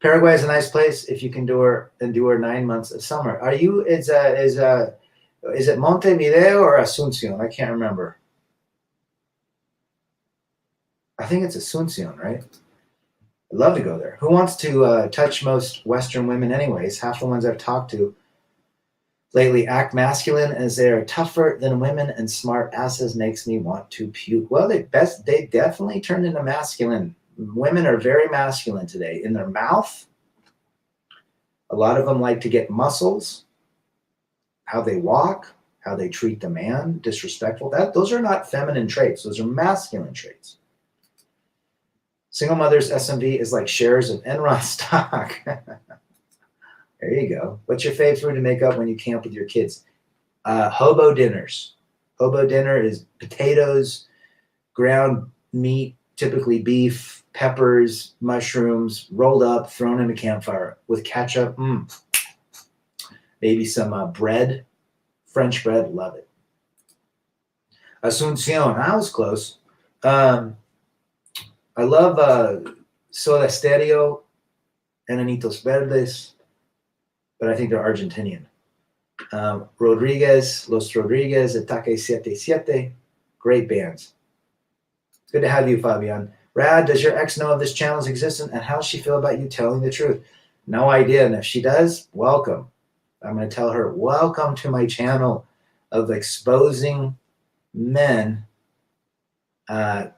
Paraguay is a nice place if you can endure 9 months of summer. Are you? Is it Montevideo or Asuncion? I can't remember. I think it's Asuncion, right? I'd love to go there. Who wants to touch most Western women anyways? Half the ones I've talked to lately act masculine as they are tougher than women and smart asses makes me want to puke. Well, they definitely turned into masculine. Women are very masculine today. In their mouth, a lot of them like to get muscles. How they walk, how they treat the man, disrespectful. Those are not feminine traits. Those are masculine traits. Single mother's SMV is like shares of Enron stock. There you go. What's your favorite food to make up when you camp with your kids? Hobo dinners. Hobo dinner is potatoes, ground meat, typically beef, peppers, mushrooms, rolled up, thrown in a campfire with ketchup. Maybe some bread, French bread, love it. Asuncion, I was close. I love Soda Stereo, Enanitos Verdes, but I think they're Argentinian. Rodriguez, Los Rodriguez, Ataque 77, great bands. Good to have you, Fabian. Rad, does your ex know of this channel's existence, and how does she feel about you telling the truth? No idea, and if she does, welcome. I'm going to tell her, welcome to my channel of exposing men to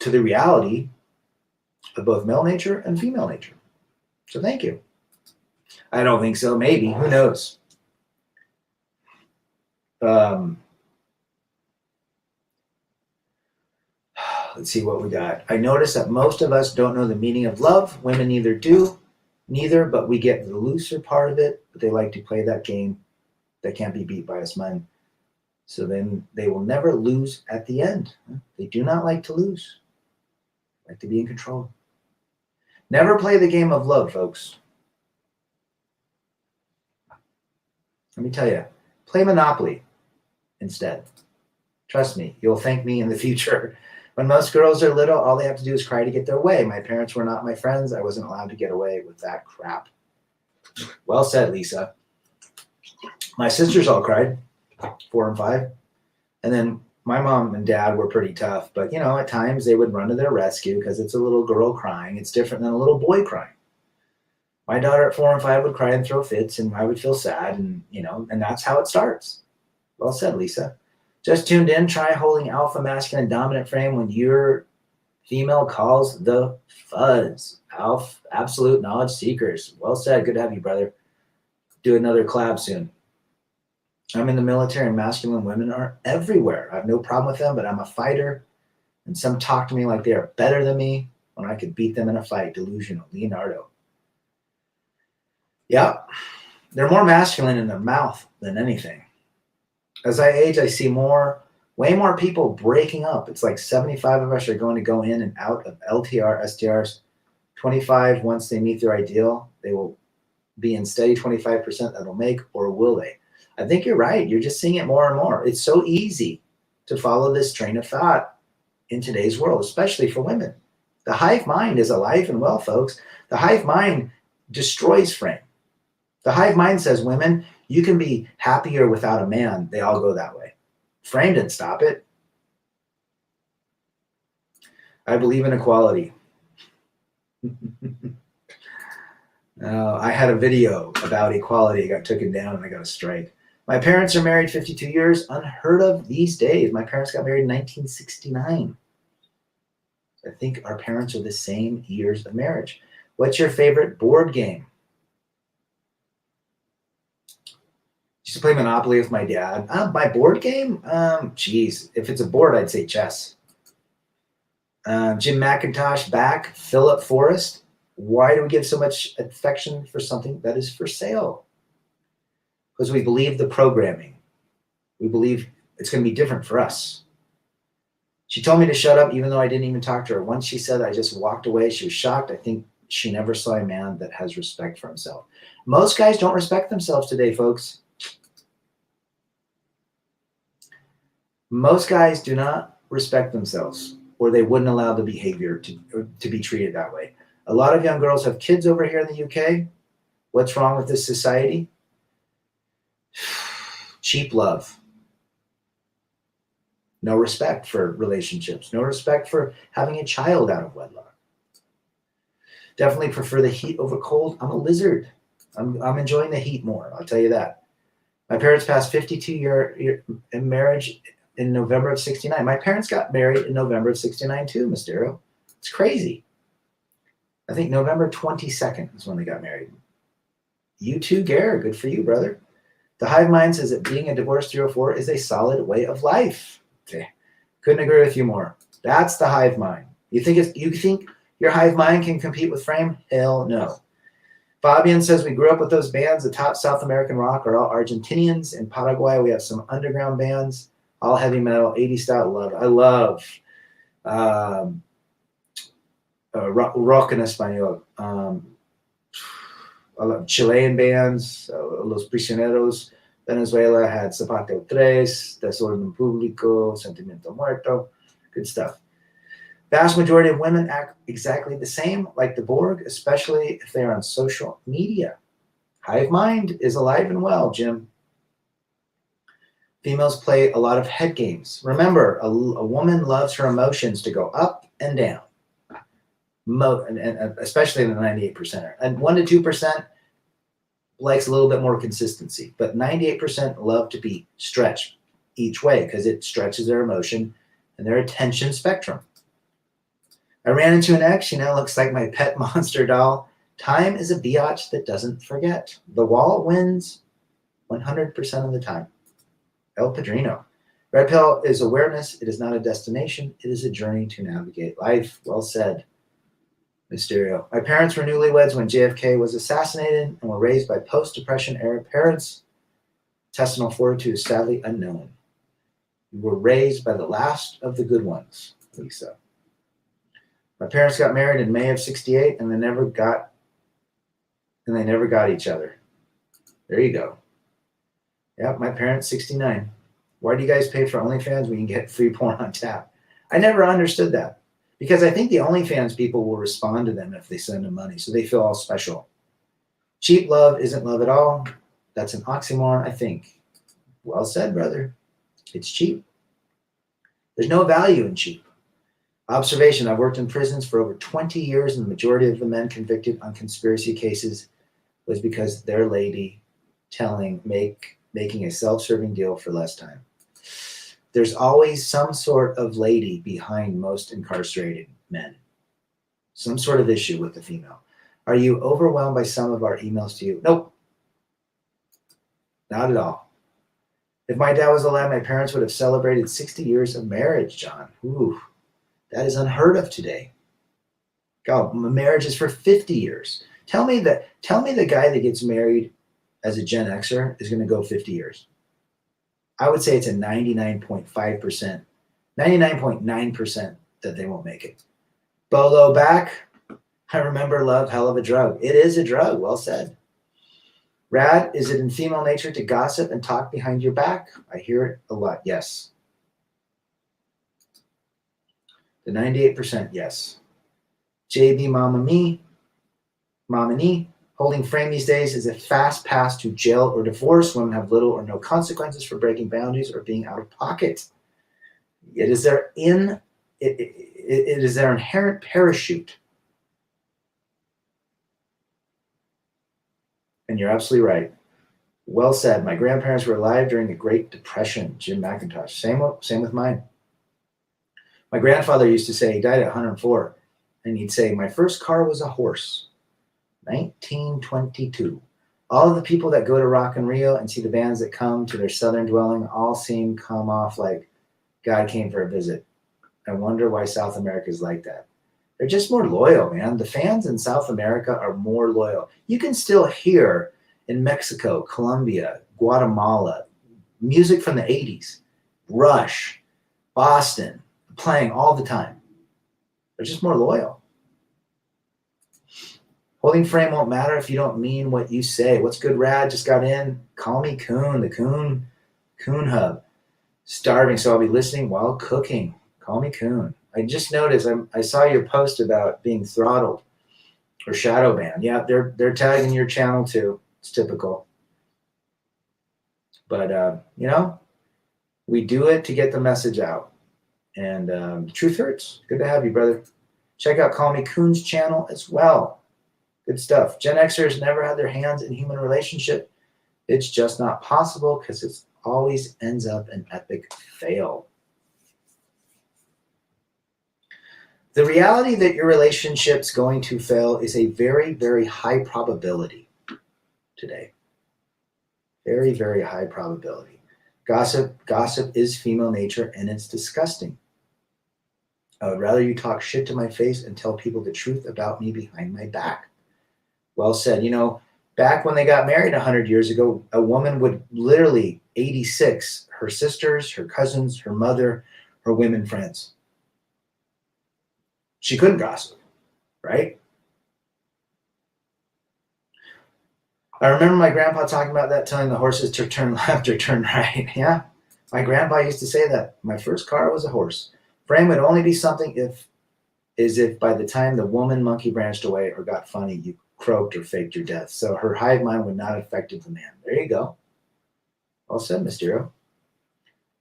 the reality of both male nature and female nature. So thank you. I don't think so. Maybe. Who knows? Let's see what we got. I notice that most of us don't know the meaning of love. Women neither, but we get the looser part of it. But they like to play that game that can't be beat by us men. So then they will never lose at the end. They do not like to lose. They like to be in control. Never play the game of love, folks. Let me tell you, play Monopoly instead. Trust me, you'll thank me in the future. When most girls are little, all they have to do is cry to get their way. My parents were not my friends. I wasn't allowed to get away with that crap. Well said, Lisa. My sisters all cried, 4 and 5. And then my mom and dad were pretty tough. But, at times they would run to their rescue because it's a little girl crying. It's different than a little boy crying. My daughter at 4 and 5 would cry and throw fits, and I would feel sad. And, and that's how it starts. Well said, Lisa. Just tuned in. Try holding alpha, masculine, dominant frame when your female calls the fuzz. Alpha, absolute knowledge seekers. Well said. Good to have you, brother. Do another collab soon. I'm in the military, and masculine women are everywhere. I have no problem with them, but I'm a fighter, and some talk to me like they are better than me when I could beat them in a fight. Delusional. Leonardo. Yeah, they're more masculine in their mouth than anything. As I age, I see way more people breaking up. It's like 75 of us are going to go in and out of LTR, STRs. 25, once they meet their ideal, they will be in steady 25% that'll make, or will they? I think you're right. You're just seeing it more and more. It's so easy to follow this train of thought in today's world, especially for women. The hive mind is alive and well, folks. The hive mind destroys frame. The hive mind says, women, you can be happier without a man. They all go that way. Frame didn't stop it. I believe in equality. I had a video about equality. I got taken down and I got a strike. My parents are married 52 years. Unheard of these days. My parents got married in 1969. I think our parents are the same years of marriage. What's your favorite board game? Used to play Monopoly with my dad. My board game? Geez. If it's a board, I'd say chess. Jim McIntosh back. Philip Forrest. Why do we give so much affection for something that is for sale? Because we believe the programming. We believe it's going to be different for us. She told me to shut up even though I didn't even talk to her. Once she said I just walked away. She was shocked. I think she never saw a man that has respect for himself. Most guys don't respect themselves today, folks. Most guys do not respect themselves, or they wouldn't allow the behavior to be treated that way. A lot of young girls have kids over here in the UK. What's wrong with this society? Cheap love. No respect for relationships. No respect for having a child out of wedlock. Definitely prefer the heat over cold. I'm a lizard. I'm enjoying the heat more. I'll tell you that. My parents passed 52-year in marriage in November of 69. My parents got married in November of 69 too, Mysterio. It's crazy. I think November 22nd is when they got married. You too, Gare. Good for you, brother. The hive mind says that being a divorced 304 is a solid way of life. Okay. Couldn't agree with you more. That's the hive mind. You think your hive mind can compete with frame? Hell no. Fabian says we grew up with those bands. The top South American rock are all Argentinians. In Paraguay, we have some underground bands. All heavy metal, 80s style. I love rock en español. Chilean bands, Los Prisioneros. Venezuela had Zapateo Tres, Desorden Público, Sentimiento Muerto. Good stuff. Vast majority of women act exactly the same, like the Borg, especially if they are on social media. Hive mind is alive and well, Jim. Females play a lot of head games. Remember, a woman loves her emotions to go up and down, and especially the 98%er. And 1% to 2% likes a little bit more consistency, but 98% love to be stretched each way because it stretches their emotion and their attention spectrum. I ran into an ex. She now looks like my pet monster doll. Time is a biatch that doesn't forget. The wall wins 100% of the time. El Padrino. Red pill is awareness. It is not a destination. It is a journey to navigate life. Well said, Mysterio. My parents were newlyweds when JFK was assassinated and were raised by post-Depression era parents. Intestinal fortitude is sadly unknown. We were raised by the last of the good ones, Lisa. My parents got married in May of '68 and they never got each other. There you go. Yeah, my parents, 69. Why do you guys pay for OnlyFans when you get free porn on tap? I never understood that because I think the OnlyFans people will respond to them if they send them money, so they feel all special. Cheap love isn't love at all. That's an oxymoron, I think. Well said, brother. It's cheap. There's no value in cheap. Observation, I've worked in prisons for over 20 years, and the majority of the men convicted on conspiracy cases was because their lady making a self-serving deal for less time. There's always some sort of lady behind most incarcerated men. Some sort of issue with the female. Are you overwhelmed by some of our emails to you? Nope. Not at all. If my dad was alive, my parents would have celebrated 60 years of marriage, John. Ooh, that is unheard of today. God, marriage is for 50 years. Tell me the guy that gets married as a Gen Xer is going to go 50 years. I would say it's a 99.5%, 99.9% that they won't make it. Bolo back. I remember love, hell of a drug. It is a drug. Well said. Rad, is it in female nature to gossip and talk behind your back? I hear it a lot. Yes. The 98%, yes. JB Mama Nee. Holding frame these days is a fast pass to jail or divorce. Women have little or no consequences for breaking boundaries or being out of pocket. It is their inherent parachute. And you're absolutely right. Well said. My grandparents were alive during the Great Depression. Jim McIntosh. Same with mine. My grandfather used to say, he died at 104, and he'd say, my first car was a horse. 1922. All of the people that go to Rock in Rio and see the bands that come to their southern dwelling all come off like God came for a visit. I wonder why South America is like that. They're just more loyal, man. The fans in South America are more loyal. You can still hear in Mexico, Colombia, Guatemala, music from the 80s, Rush, Boston, playing all the time. They're just more loyal. Holding frame won't matter if you don't mean what you say. What's good, Rad? Just got in. Call me Coon, the Coon Hub. Starving, so I'll be listening while cooking. Call me Coon. I just noticed, I saw your post about being throttled or shadow banned. Yeah, they're tagging your channel too. It's typical. But, we do it to get the message out. And the truth hurts. Good to have you, brother. Check out Call Me Coon's channel as well. Good stuff. Gen Xers never had their hands in human relationship. It's just not possible because it always ends up an epic fail. The reality that your relationship's going to fail is a very, very high probability today. Very, very high probability. Gossip is female nature, and it's disgusting. I would rather you talk shit to my face and tell people the truth about me behind my back. Well said. Back when they got married 100 years ago, a woman would literally 86 her sisters, her cousins, her mother, her women friends. She couldn't gossip, right? I remember my grandpa talking about that, telling the horses to turn left or turn right. Yeah, my grandpa used to say that. My first car was a horse. Frame would only be something if by the time the woman monkey branched away or got funny, you croaked or faked your death. So her hive mind would not have affected the man. There you go. Well said, Mysterio.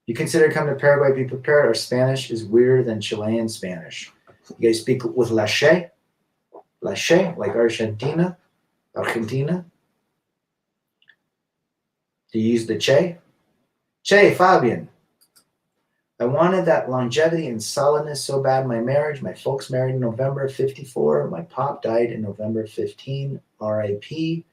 You consider coming to Paraguay, be prepared. Our Spanish is weirder than Chilean Spanish. You guys speak with la che? La che, like Argentina? Argentina? Do you use the che? Che, Fabian. I wanted that longevity and solidness so bad in my marriage. My folks married in November of 54. My pop died in November of 15. R.I.P.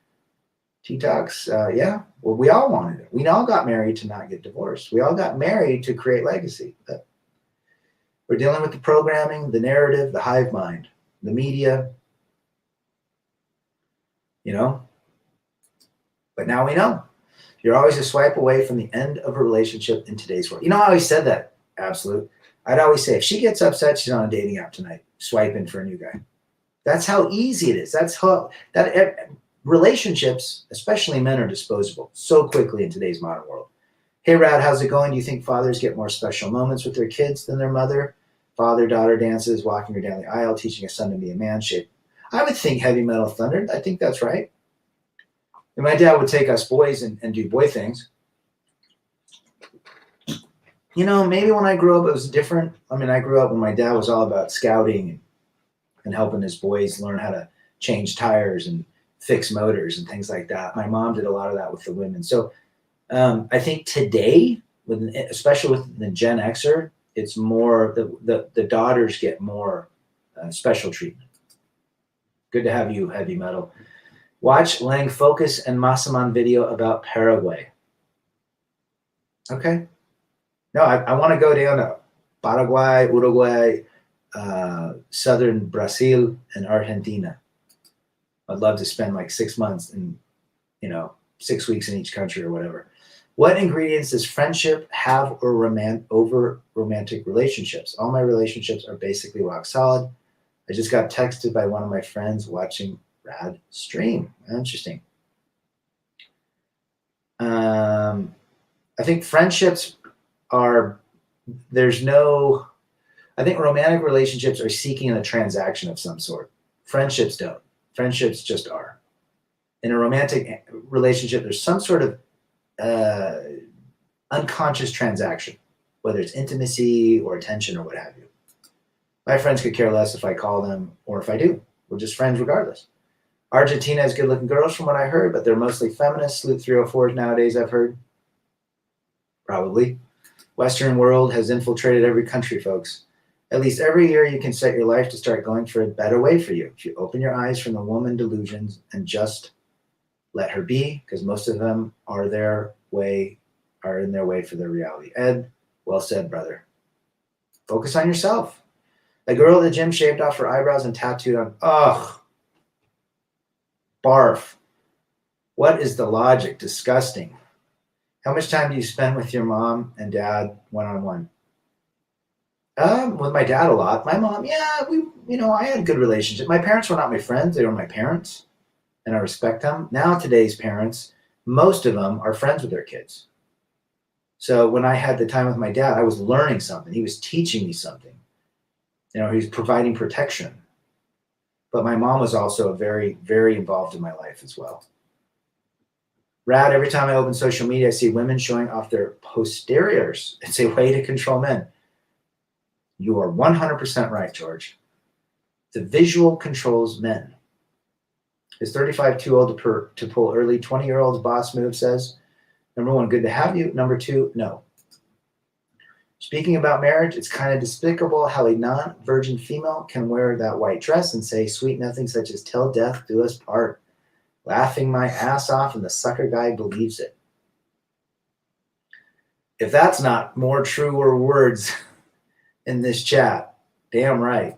T-Tox. Yeah, well, we all wanted it. We all got married to not get divorced. We all got married to create legacy. We're dealing with the programming, the narrative, the hive mind, the media, But now we know. You're always a swipe away from the end of a relationship in today's world. I always said that. Absolute. I'd always say, if she gets upset, she's on a dating app tonight, swiping for a new guy. That's how easy it is. Relationships, especially men, are disposable so quickly in today's modern world. Hey, Rad, how's it going? Do you think fathers get more special moments with their kids than their mother? Father-daughter dances, walking her down the aisle, teaching a son to be a man shape. I would think Heavy Metal Thunder. I think that's right. And my dad would take us boys and do boy things. Maybe when I grew up, it was different. I grew up when my dad was all about scouting and helping his boys learn how to change tires and fix motors and things like that. My mom did a lot of that with the women. So I think today, especially with the Gen Xer, it's more the daughters get more special treatment. Good to have you, Heavy Metal. Watch Lang Focus and Masaman video about Paraguay. Okay. No, I want to go down to Paraguay, Uruguay, southern Brazil, and Argentina. I'd love to spend like 6 months and 6 weeks in each country or whatever. What ingredients does friendship have over romantic relationships? All my relationships are basically rock solid. I just got texted by one of my friends watching Rad stream. Interesting. I think friendships I think romantic relationships are seeking a transaction of some sort. Friendships don't. Friendships just are. In a romantic relationship, there's some sort of unconscious transaction, whether it's intimacy or attention or what have you. My friends could care less if I call them or if I do. We're just friends regardless. Argentina has good-looking girls from what I heard, but they're mostly feminists. Sloop 304s nowadays, I've heard. Probably. Western world has infiltrated every country, folks. At least every year you can set your life to start going for a better way for you. If you open your eyes from the woman delusions and just let her be, because most of them are in their way for their reality. Ed, well said, brother. Focus on yourself. A girl at the gym shaved off her eyebrows and tattooed on. Ugh. Barf. What is the logic? Disgusting. How much time do you spend with your mom and dad one-on-one? With my dad a lot. My mom, yeah, I had a good relationship. My parents were not my friends. They were my parents, and I respect them. Now, today's parents, most of them are friends with their kids. So when I had the time with my dad, I was learning something. He was teaching me something. He was providing protection. But my mom was also very, very involved in my life as well. Rad, every time I open social media, I see women showing off their posteriors. It's a way to control men. You are 100% right, George. The visual controls men. Is 35 too old to pull early? 20-year-old's boss move says, number one, good to have you. Number two, no. Speaking about marriage, it's kind of despicable how a non-virgin female can wear that white dress and say sweet nothing such as till death do us part. Laughing my ass off, and the sucker guy believes it. If that's not more truer words in this chat, damn right.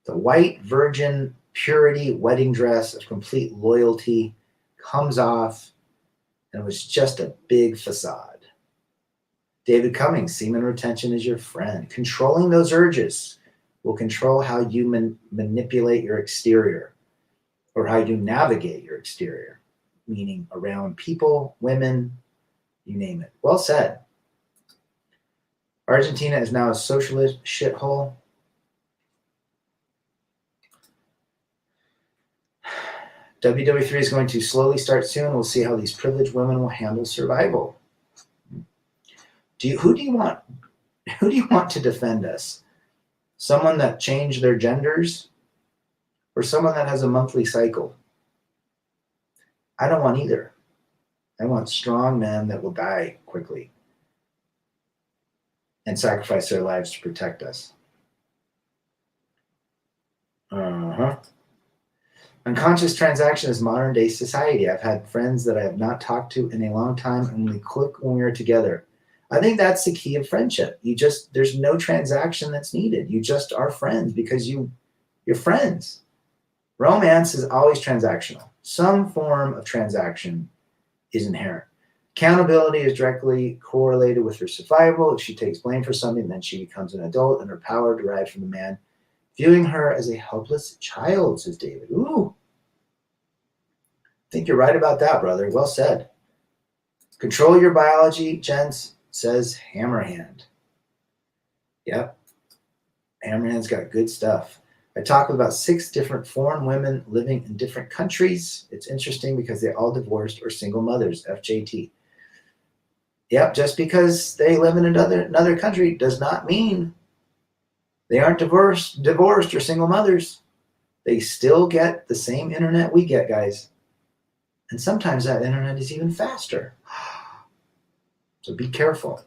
The white virgin purity wedding dress of complete loyalty comes off, and it was just a big facade. David Cummings, semen retention is your friend. Controlling those urges will control how you manipulate your exterior or how you navigate your exterior. meaning around people, women, you name it. Well said. Argentina is now a socialist shithole. WW3 is going to slowly start soon. We'll see how these privileged women will handle survival. Who do you want to defend us? Someone that changed their genders or someone that has a monthly cycle? I don't want either. I want strong men that will die quickly and sacrifice their lives to protect us. Unconscious transaction is modern day society. I've had friends that I have not talked to in a long time, and we click when we are together. I think that's the key of friendship. There's no transaction that's needed. You just are friends because you're friends. Romance is always transactional. Some form of transaction is inherent. Accountability is directly correlated with her survival. If she takes blame for something, then she becomes an adult, and her power derives from the man viewing her as a helpless child, says David. Ooh. I think you're right about that, brother. Well said. Control your biology, gents, says Hammerhand. Yep. Hammerhand's got good stuff. I talk with about 6 different foreign women living in different countries. It's interesting because they're all divorced or single mothers, FJT. Yep, just because they live in another country does not mean they aren't divorced or single mothers. They still get the same internet we get, guys. And sometimes that internet is even faster. So be careful.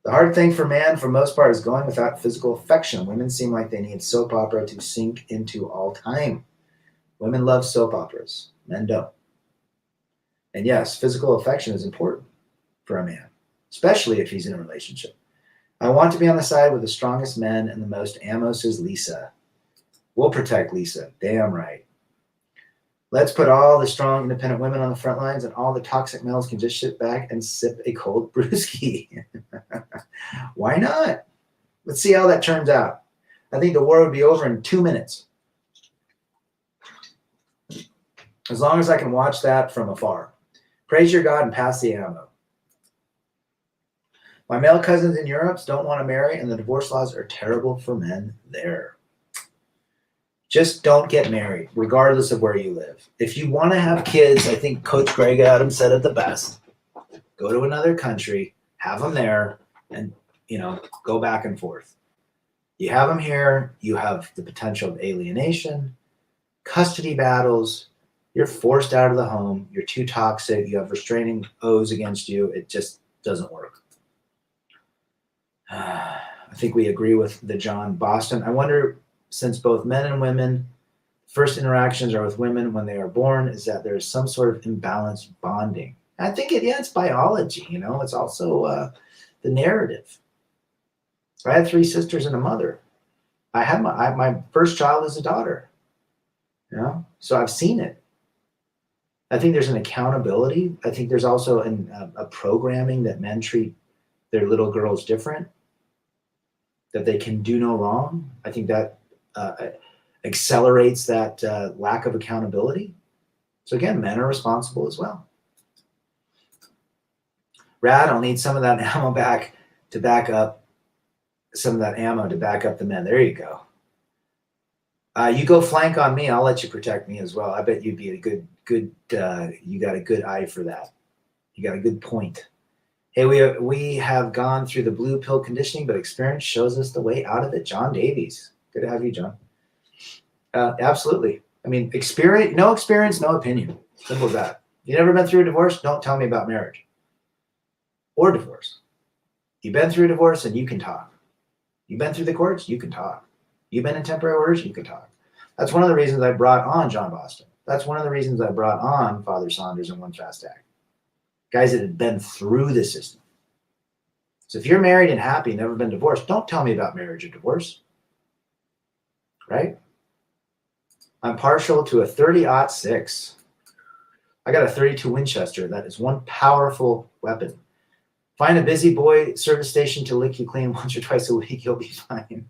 The hard thing for man, for most part, is going without physical affection. Women seem like they need soap opera to sink into all time. Women love soap operas. Men don't. And yes, physical affection is important for a man, especially if he's in a relationship. I want to be on the side with the strongest men and the most ammo, says Lisa. We'll protect Lisa. Damn right. Let's put all the strong, independent women on the front lines, and all the toxic males can just sit back and sip a cold brewski. Why not? Let's see how that turns out. I think the war would be over in 2 minutes. As long as I can watch that from afar. Praise your God and pass the ammo. My male cousins in Europe don't want to marry, and the divorce laws are terrible for men there. Just don't get married, regardless of where you live. If you want to have kids, I think Coach Greg Adams said it the best. Go to another country, have them there, and go back and forth. You have them here, you have the potential of alienation, custody battles. You're forced out of the home. You're too toxic. You have restraining O's against you. It just doesn't work. I think we agree with the John Boston. I wonder, since both men and women, first interactions are with women when they are born, is that there's some sort of imbalanced bonding. I think it's biology. It's also the narrative. I had 3 sisters and a mother. I had my first child as a daughter. So I've seen it. I think there's an accountability. I think there's also a programming that men treat their little girls different, that they can do no wrong. I think that accelerates that lack of accountability. So again, men are responsible as well. Rad, I'll need some of that ammo to back up the men. There you go. You go flank on me. I'll let you protect me as well. I bet you'd be a good. You got a good eye for that. You got a good point. Hey, we have gone through the blue pill conditioning, but experience shows us the way out of it. John Davies, good to have you, John. Absolutely. I mean, no experience, no opinion. Simple as that. You never been through a divorce? Don't tell me about marriage or divorce. You've been through a divorce, and you can talk. You've been through the courts, you can talk. You've been in temporary orders, you can talk. That's one of the reasons I brought on John Boston. That's one of the reasons I brought on Father Saunders and One Fast Act. Guys that had been through the system. So if you're married and happy, never been divorced, don't tell me about marriage or divorce. Right? I'm partial to a 30-06. I got a 32 Winchester. That is one powerful weapon. Find a busy boy service station to lick you clean once or twice a week. You'll be fine.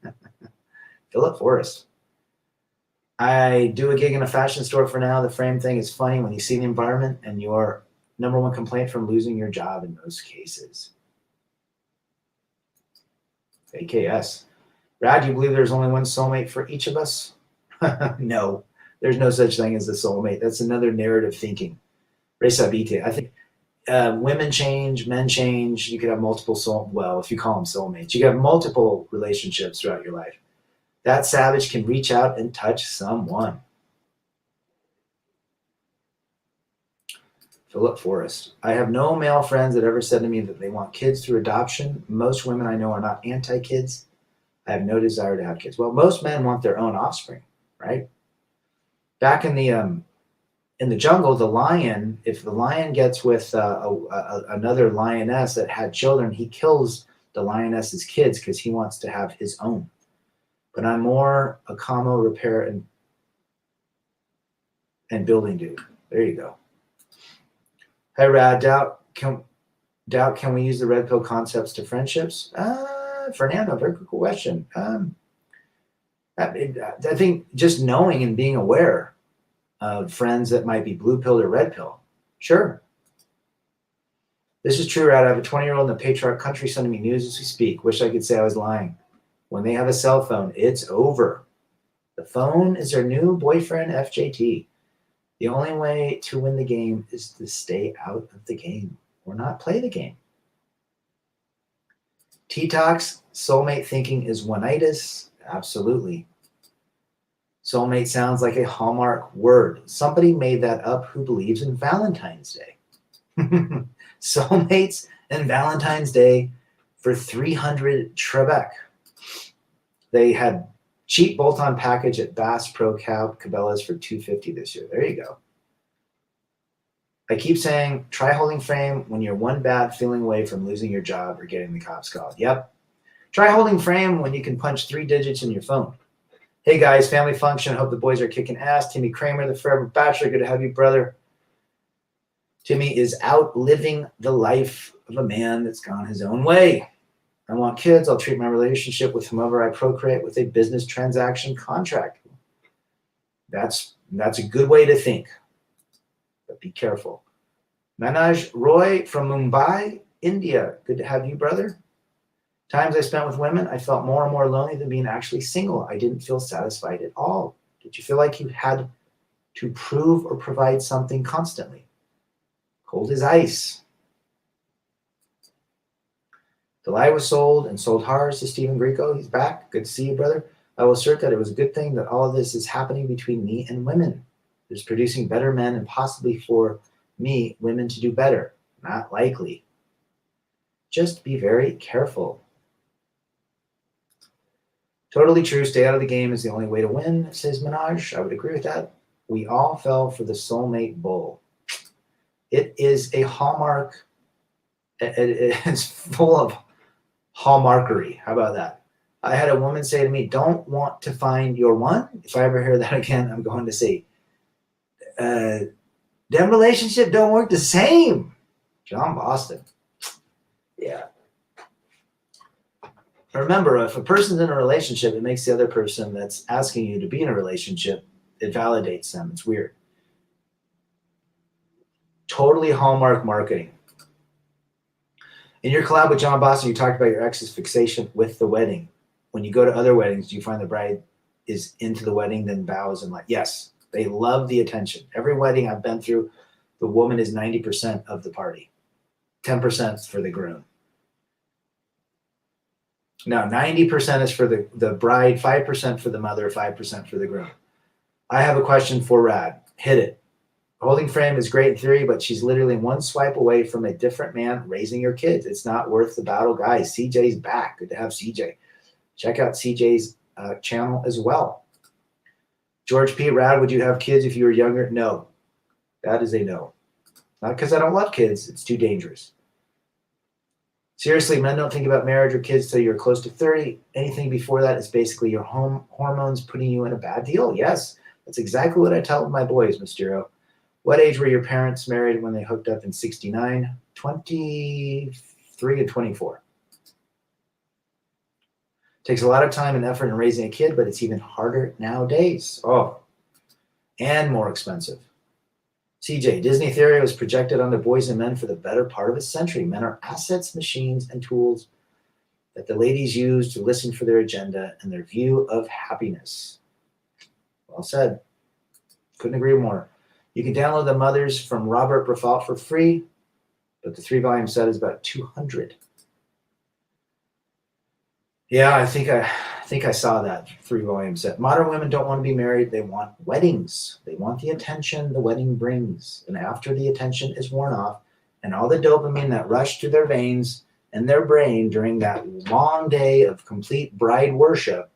Philip Forrest. I do a gig in a fashion store for now. The frame thing is funny when you see the environment and your number one complaint from losing your job in most cases. AKS. Brad, do you believe there's only one soulmate for each of us? No, there's no such thing as a soulmate. That's another narrative thinking. Resabite. I think women change, men change. You could have multiple if you call them soulmates, you could have multiple relationships throughout your life. That savage can reach out and touch someone. Philip Forrest. I have no male friends that ever said to me that they want kids through adoption. Most women I know are not anti-kids. I have no desire to have kids. Well, most men want their own offspring, right? Back in the jungle, the lion, if the lion gets with another lioness that had children, he kills the lioness's kids because he wants to have his own. But I'm more a commo repair and building dude. There you go. Hey, Rad, doubt can we use the red pill concepts to friendships? Fernando, very good question. I think just knowing and being aware of friends that might be blue pill or red pill. Sure. This is true, Rad. I have a 20-year-old in the patriarch country sending me news as we speak. Wish I could say I was lying. When they have a cell phone, it's over. The phone is their new boyfriend, FJT. The only way to win the game is to stay out of the game or not play the game. T-Tox, soulmate thinking is one-itis. Absolutely. Soulmate sounds like a Hallmark word. Somebody made that up who believes in Valentine's Day. Soulmates and Valentine's Day for 300 Trebek. They had cheap bolt-on package at Bass Pro Cabela's for $250 this year. There you go. I keep saying, try holding frame when you're one bad feeling away from losing your job or getting the cops called. Yep. Try holding frame when you can punch 3 digits in your phone. Hey guys, family function. Hope the boys are kicking ass. Timmy Kramer, the forever bachelor. Good to have you, brother. Timmy is out living the life of a man that's gone his own way. I want kids. I'll treat my relationship with whomever I procreate with a business transaction contract. That's a good way to think. But be careful. Manoj Roy from Mumbai, India. Good to have you, brother. Times I spent with women, I felt more and more lonely than being actually single. I didn't feel satisfied at all. Did you feel like you had to prove or provide something constantly? Cold as ice. The lie was sold and sold hard to Stephen Greco. He's back. Good to see you, brother. I will assert that it was a good thing that all of this is happening between me and women. It's producing better men and possibly for me, women to do better. Not likely. Just be very careful. Totally true. Stay out of the game is the only way to win, says Minaj. I would agree with that. We all fell for the soulmate bull. It is a hallmark. It is full of hallmarkery. How about that? I had a woman say to me, don't want to find your one. If I ever hear that again, I'm going to say, them relationship don't work the same. John Boston. Yeah. Remember, if a person's in a relationship, it makes the other person that's asking you to be in a relationship, it validates them. It's weird. Totally Hallmark marketing. In your collab with John Boston, you talked about your ex's fixation with the wedding. When you go to other weddings, do you find the bride is into the wedding, then bows and like, yes, they love the attention. Every wedding I've been through, the woman is 90% of the party. 10% for the groom. No, 90% is for the bride, 5% for the mother, 5% for the groom. I have a question for Rad. Hit it. Holding frame is great in theory, but she's literally one swipe away from a different man raising your kids. It's not worth the battle, guys. CJ's back. Good to have CJ. Check out CJ's channel as well. George P. Rad, would you have kids if you were younger? No. That is a no. Not because I don't love kids. It's too dangerous. Seriously, men don't think about marriage or kids till you're close to 30. Anything before that is basically your hormones putting you in a bad deal. Yes, that's exactly what I tell my boys, Mysterio. What age were your parents married when they hooked up in 69? 23 and 24. Takes a lot of time and effort in raising a kid, but it's even harder nowadays. Oh, and more expensive. CJ, Disney theory was projected onto boys and men for the better part of a century. Men are assets, machines, and tools that the ladies use to listen for their agenda and their view of happiness. Well said. Couldn't agree more. You can download the Mothers from Robert Briffault for free, but the 3-volume set is about $200. Yeah, I think I saw that 3-volume set. Modern women don't want to be married. They want weddings. They want the attention the wedding brings. And after the attention is worn off and all the dopamine that rushed through their veins and their brain during that long day of complete bride worship,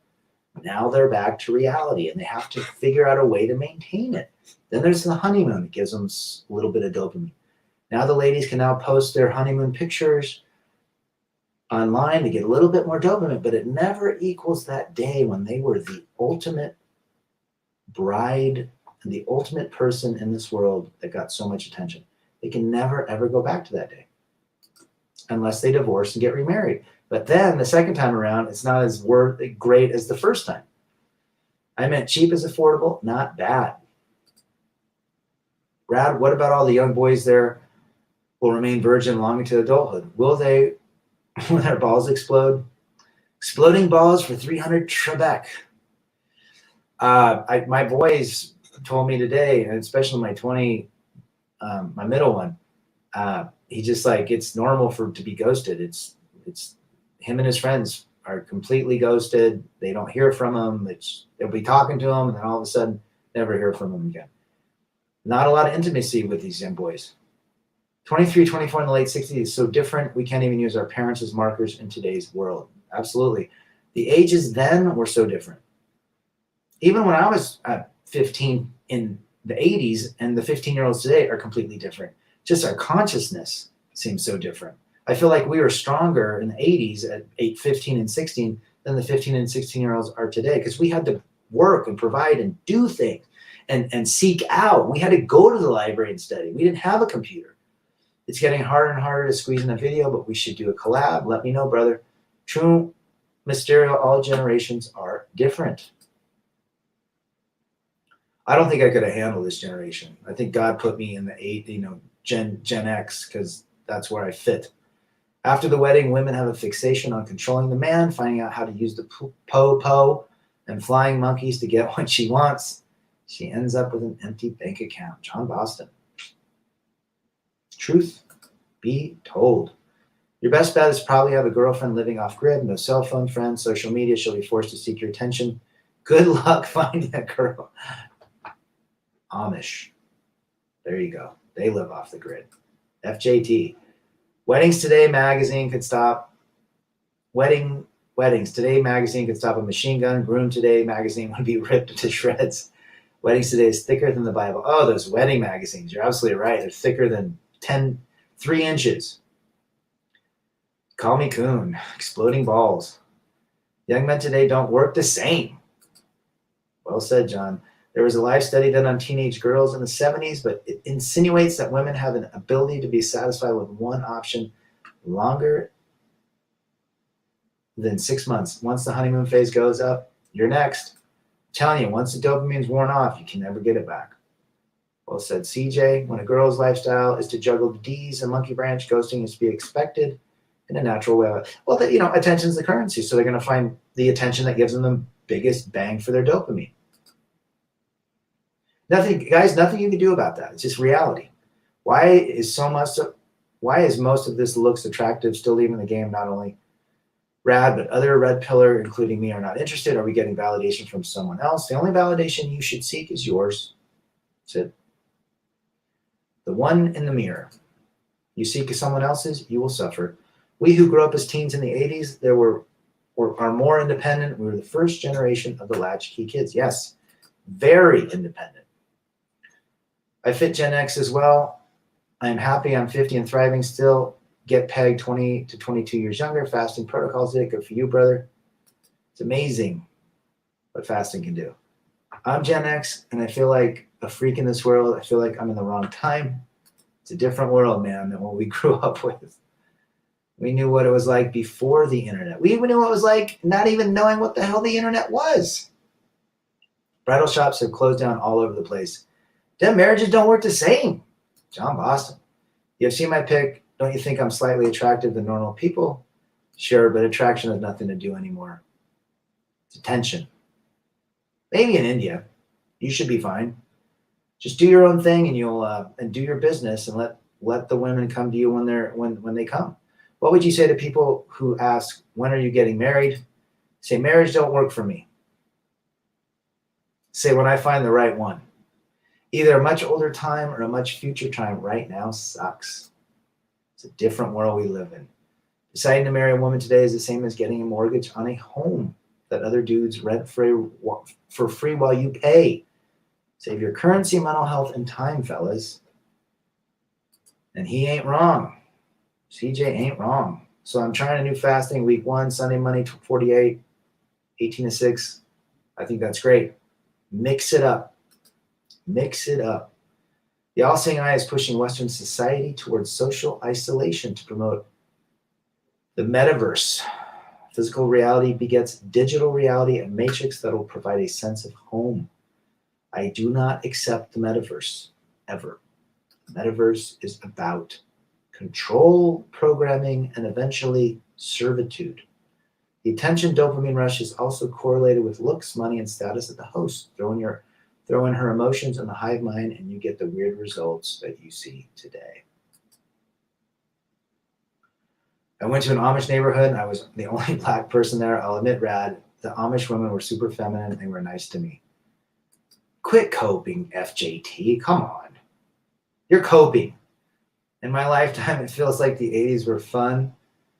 now they're back to reality and they have to figure out a way to maintain it. Then there's the honeymoon that gives them a little bit of dopamine. Now the ladies can now post their honeymoon pictures online to get a little bit more dopamine, but it never equals that day when they were the ultimate bride and the ultimate person in this world that got so much attention. They can never, ever go back to that day unless they divorce and get remarried. But then the second time around, it's not as great as the first time. I meant cheap is affordable, not bad. Brad, what about all the young boys there will remain virgin long into adulthood? Will they, when their balls explode? Exploding balls for 300 Trebek. My boys told me today, and especially my middle one, he just like, it's normal to be ghosted. It's him and his friends are completely ghosted. They don't hear from him. They'll be talking to him, and then all of a sudden, never hear from him again. Not a lot of intimacy with these young boys. 23, 24 in the late 60s is so different. We can't even use our parents as markers in today's world. Absolutely. The ages then were so different. Even when I was 15 in the 80s, and the 15-year-olds today are completely different. Just our consciousness seems so different. I feel like we were stronger in the 80s at 8, 15, and 16 than the 15 and 16-year-olds are today, because we had to work and provide and do things and seek out. We had to go to the library and study. We didn't have a computer. It's getting harder and harder to squeeze in a video, but we should do a collab. Let me know, brother. True Mysterio, all generations are different. I don't think I could have handled this generation. I think God put me in the Gen X, because that's where I fit. After the wedding, women have a fixation on controlling the man, finding out how to use the po and flying monkeys to get what she wants. She ends up with an empty bank account. John Boston. Truth be told. Your best bet is probably have a girlfriend living off grid, no cell phone friends, social media. She'll be forced to seek your attention. Good luck finding a girl. Amish. There you go. They live off the grid. FJT. Weddings Today magazine could stop. Weddings Today magazine could stop a machine gun. Groom Today magazine would be ripped to shreds. Weddings Today is thicker than the Bible. Oh, those wedding magazines. You're absolutely right. They're thicker than 3 inches. Call me coon. Exploding balls. Young men today don't work the same. Well said, John. There was a live study done on teenage girls in the 70s, but it insinuates that women have an ability to be satisfied with one option longer than 6 months. Once the honeymoon phase goes up, you're next. I'm telling you, once the dopamine's worn off, you can never get it back. Well said, CJ. When a girl's lifestyle is to juggle the D's and monkey branch, ghosting is to be expected in a natural way. Well, attention's the currency, so they're going to find the attention that gives them the biggest bang for their dopamine. Nothing you can do about that. It's just reality. Why is most of this looks attractive still leaving the game? Not only Rad, but other red pillar, including me, are not interested. Are we getting validation from someone else? The only validation you should seek is yours. That's it. The one in the mirror. You seek someone else's, you will suffer. We who grew up as teens in the 80s, are more independent. We were the first generation of the latchkey kids. Yes, very independent. I fit Gen X as well. I am happy I'm 50 and thriving still. Get pegged 20 to 22 years younger. Fasting protocols did it. Good for you, brother. It's amazing what fasting can do. I'm Gen X, and I feel like a freak in this world. I feel like I'm in the wrong time. It's a different world, man, than what we grew up with. We knew what it was like before the internet. We even knew what it was like not even knowing what the hell the internet was. Bridal shops have closed down all over the place. Them marriages don't work the same. John Boston. You have seen my pic. Don't you think I'm slightly attractive to normal people? Sure, but attraction has nothing to do anymore. It's attention. Maybe in India, you should be fine. Just do your own thing, and you'll and do your business, and let the women come to you when they come. What would you say to people who ask, when are you getting married? Say, marriage don't work for me. Say, when I find the right one. Either a much older time or a much future time right now sucks. It's a different world we live in. Deciding to marry a woman today is the same as getting a mortgage on a home that other dudes rent for free while you pay. Save your currency, mental health, and time, fellas. And he ain't wrong. CJ ain't wrong. So I'm trying a new fasting, week 1, Sunday, Monday, 48, 18 to 6. I think that's great. Mix it up. Mix it up. The all-seeing eye is pushing Western society towards social isolation to promote the metaverse. Physical reality begets digital reality, a matrix that will provide a sense of home. I do not accept the metaverse, ever. The metaverse is about control, programming, and eventually servitude. The attention dopamine rush is also correlated with looks, money, and status of the host. Throw in her emotions in the hive mind, and you get the weird results that you see today. I went to an Amish neighborhood. I was the only black person there. I'll admit, rad. The Amish women were super feminine and were nice to me. Quit coping, FJT. Come on. You're coping. In my lifetime, it feels like the 80s were fun,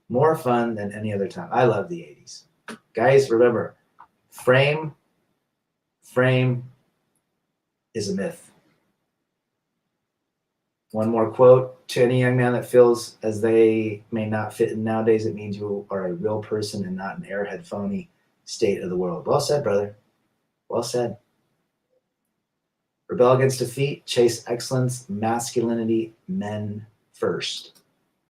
more fun than any other time. I love the 80s. Guys, remember, frame is a myth. One more quote. To any young man that feels as they may not fit in nowadays, it means you are a real person and not an airhead phony state of the world. Well said, brother. Well said. Rebel against defeat, chase excellence, masculinity, men first.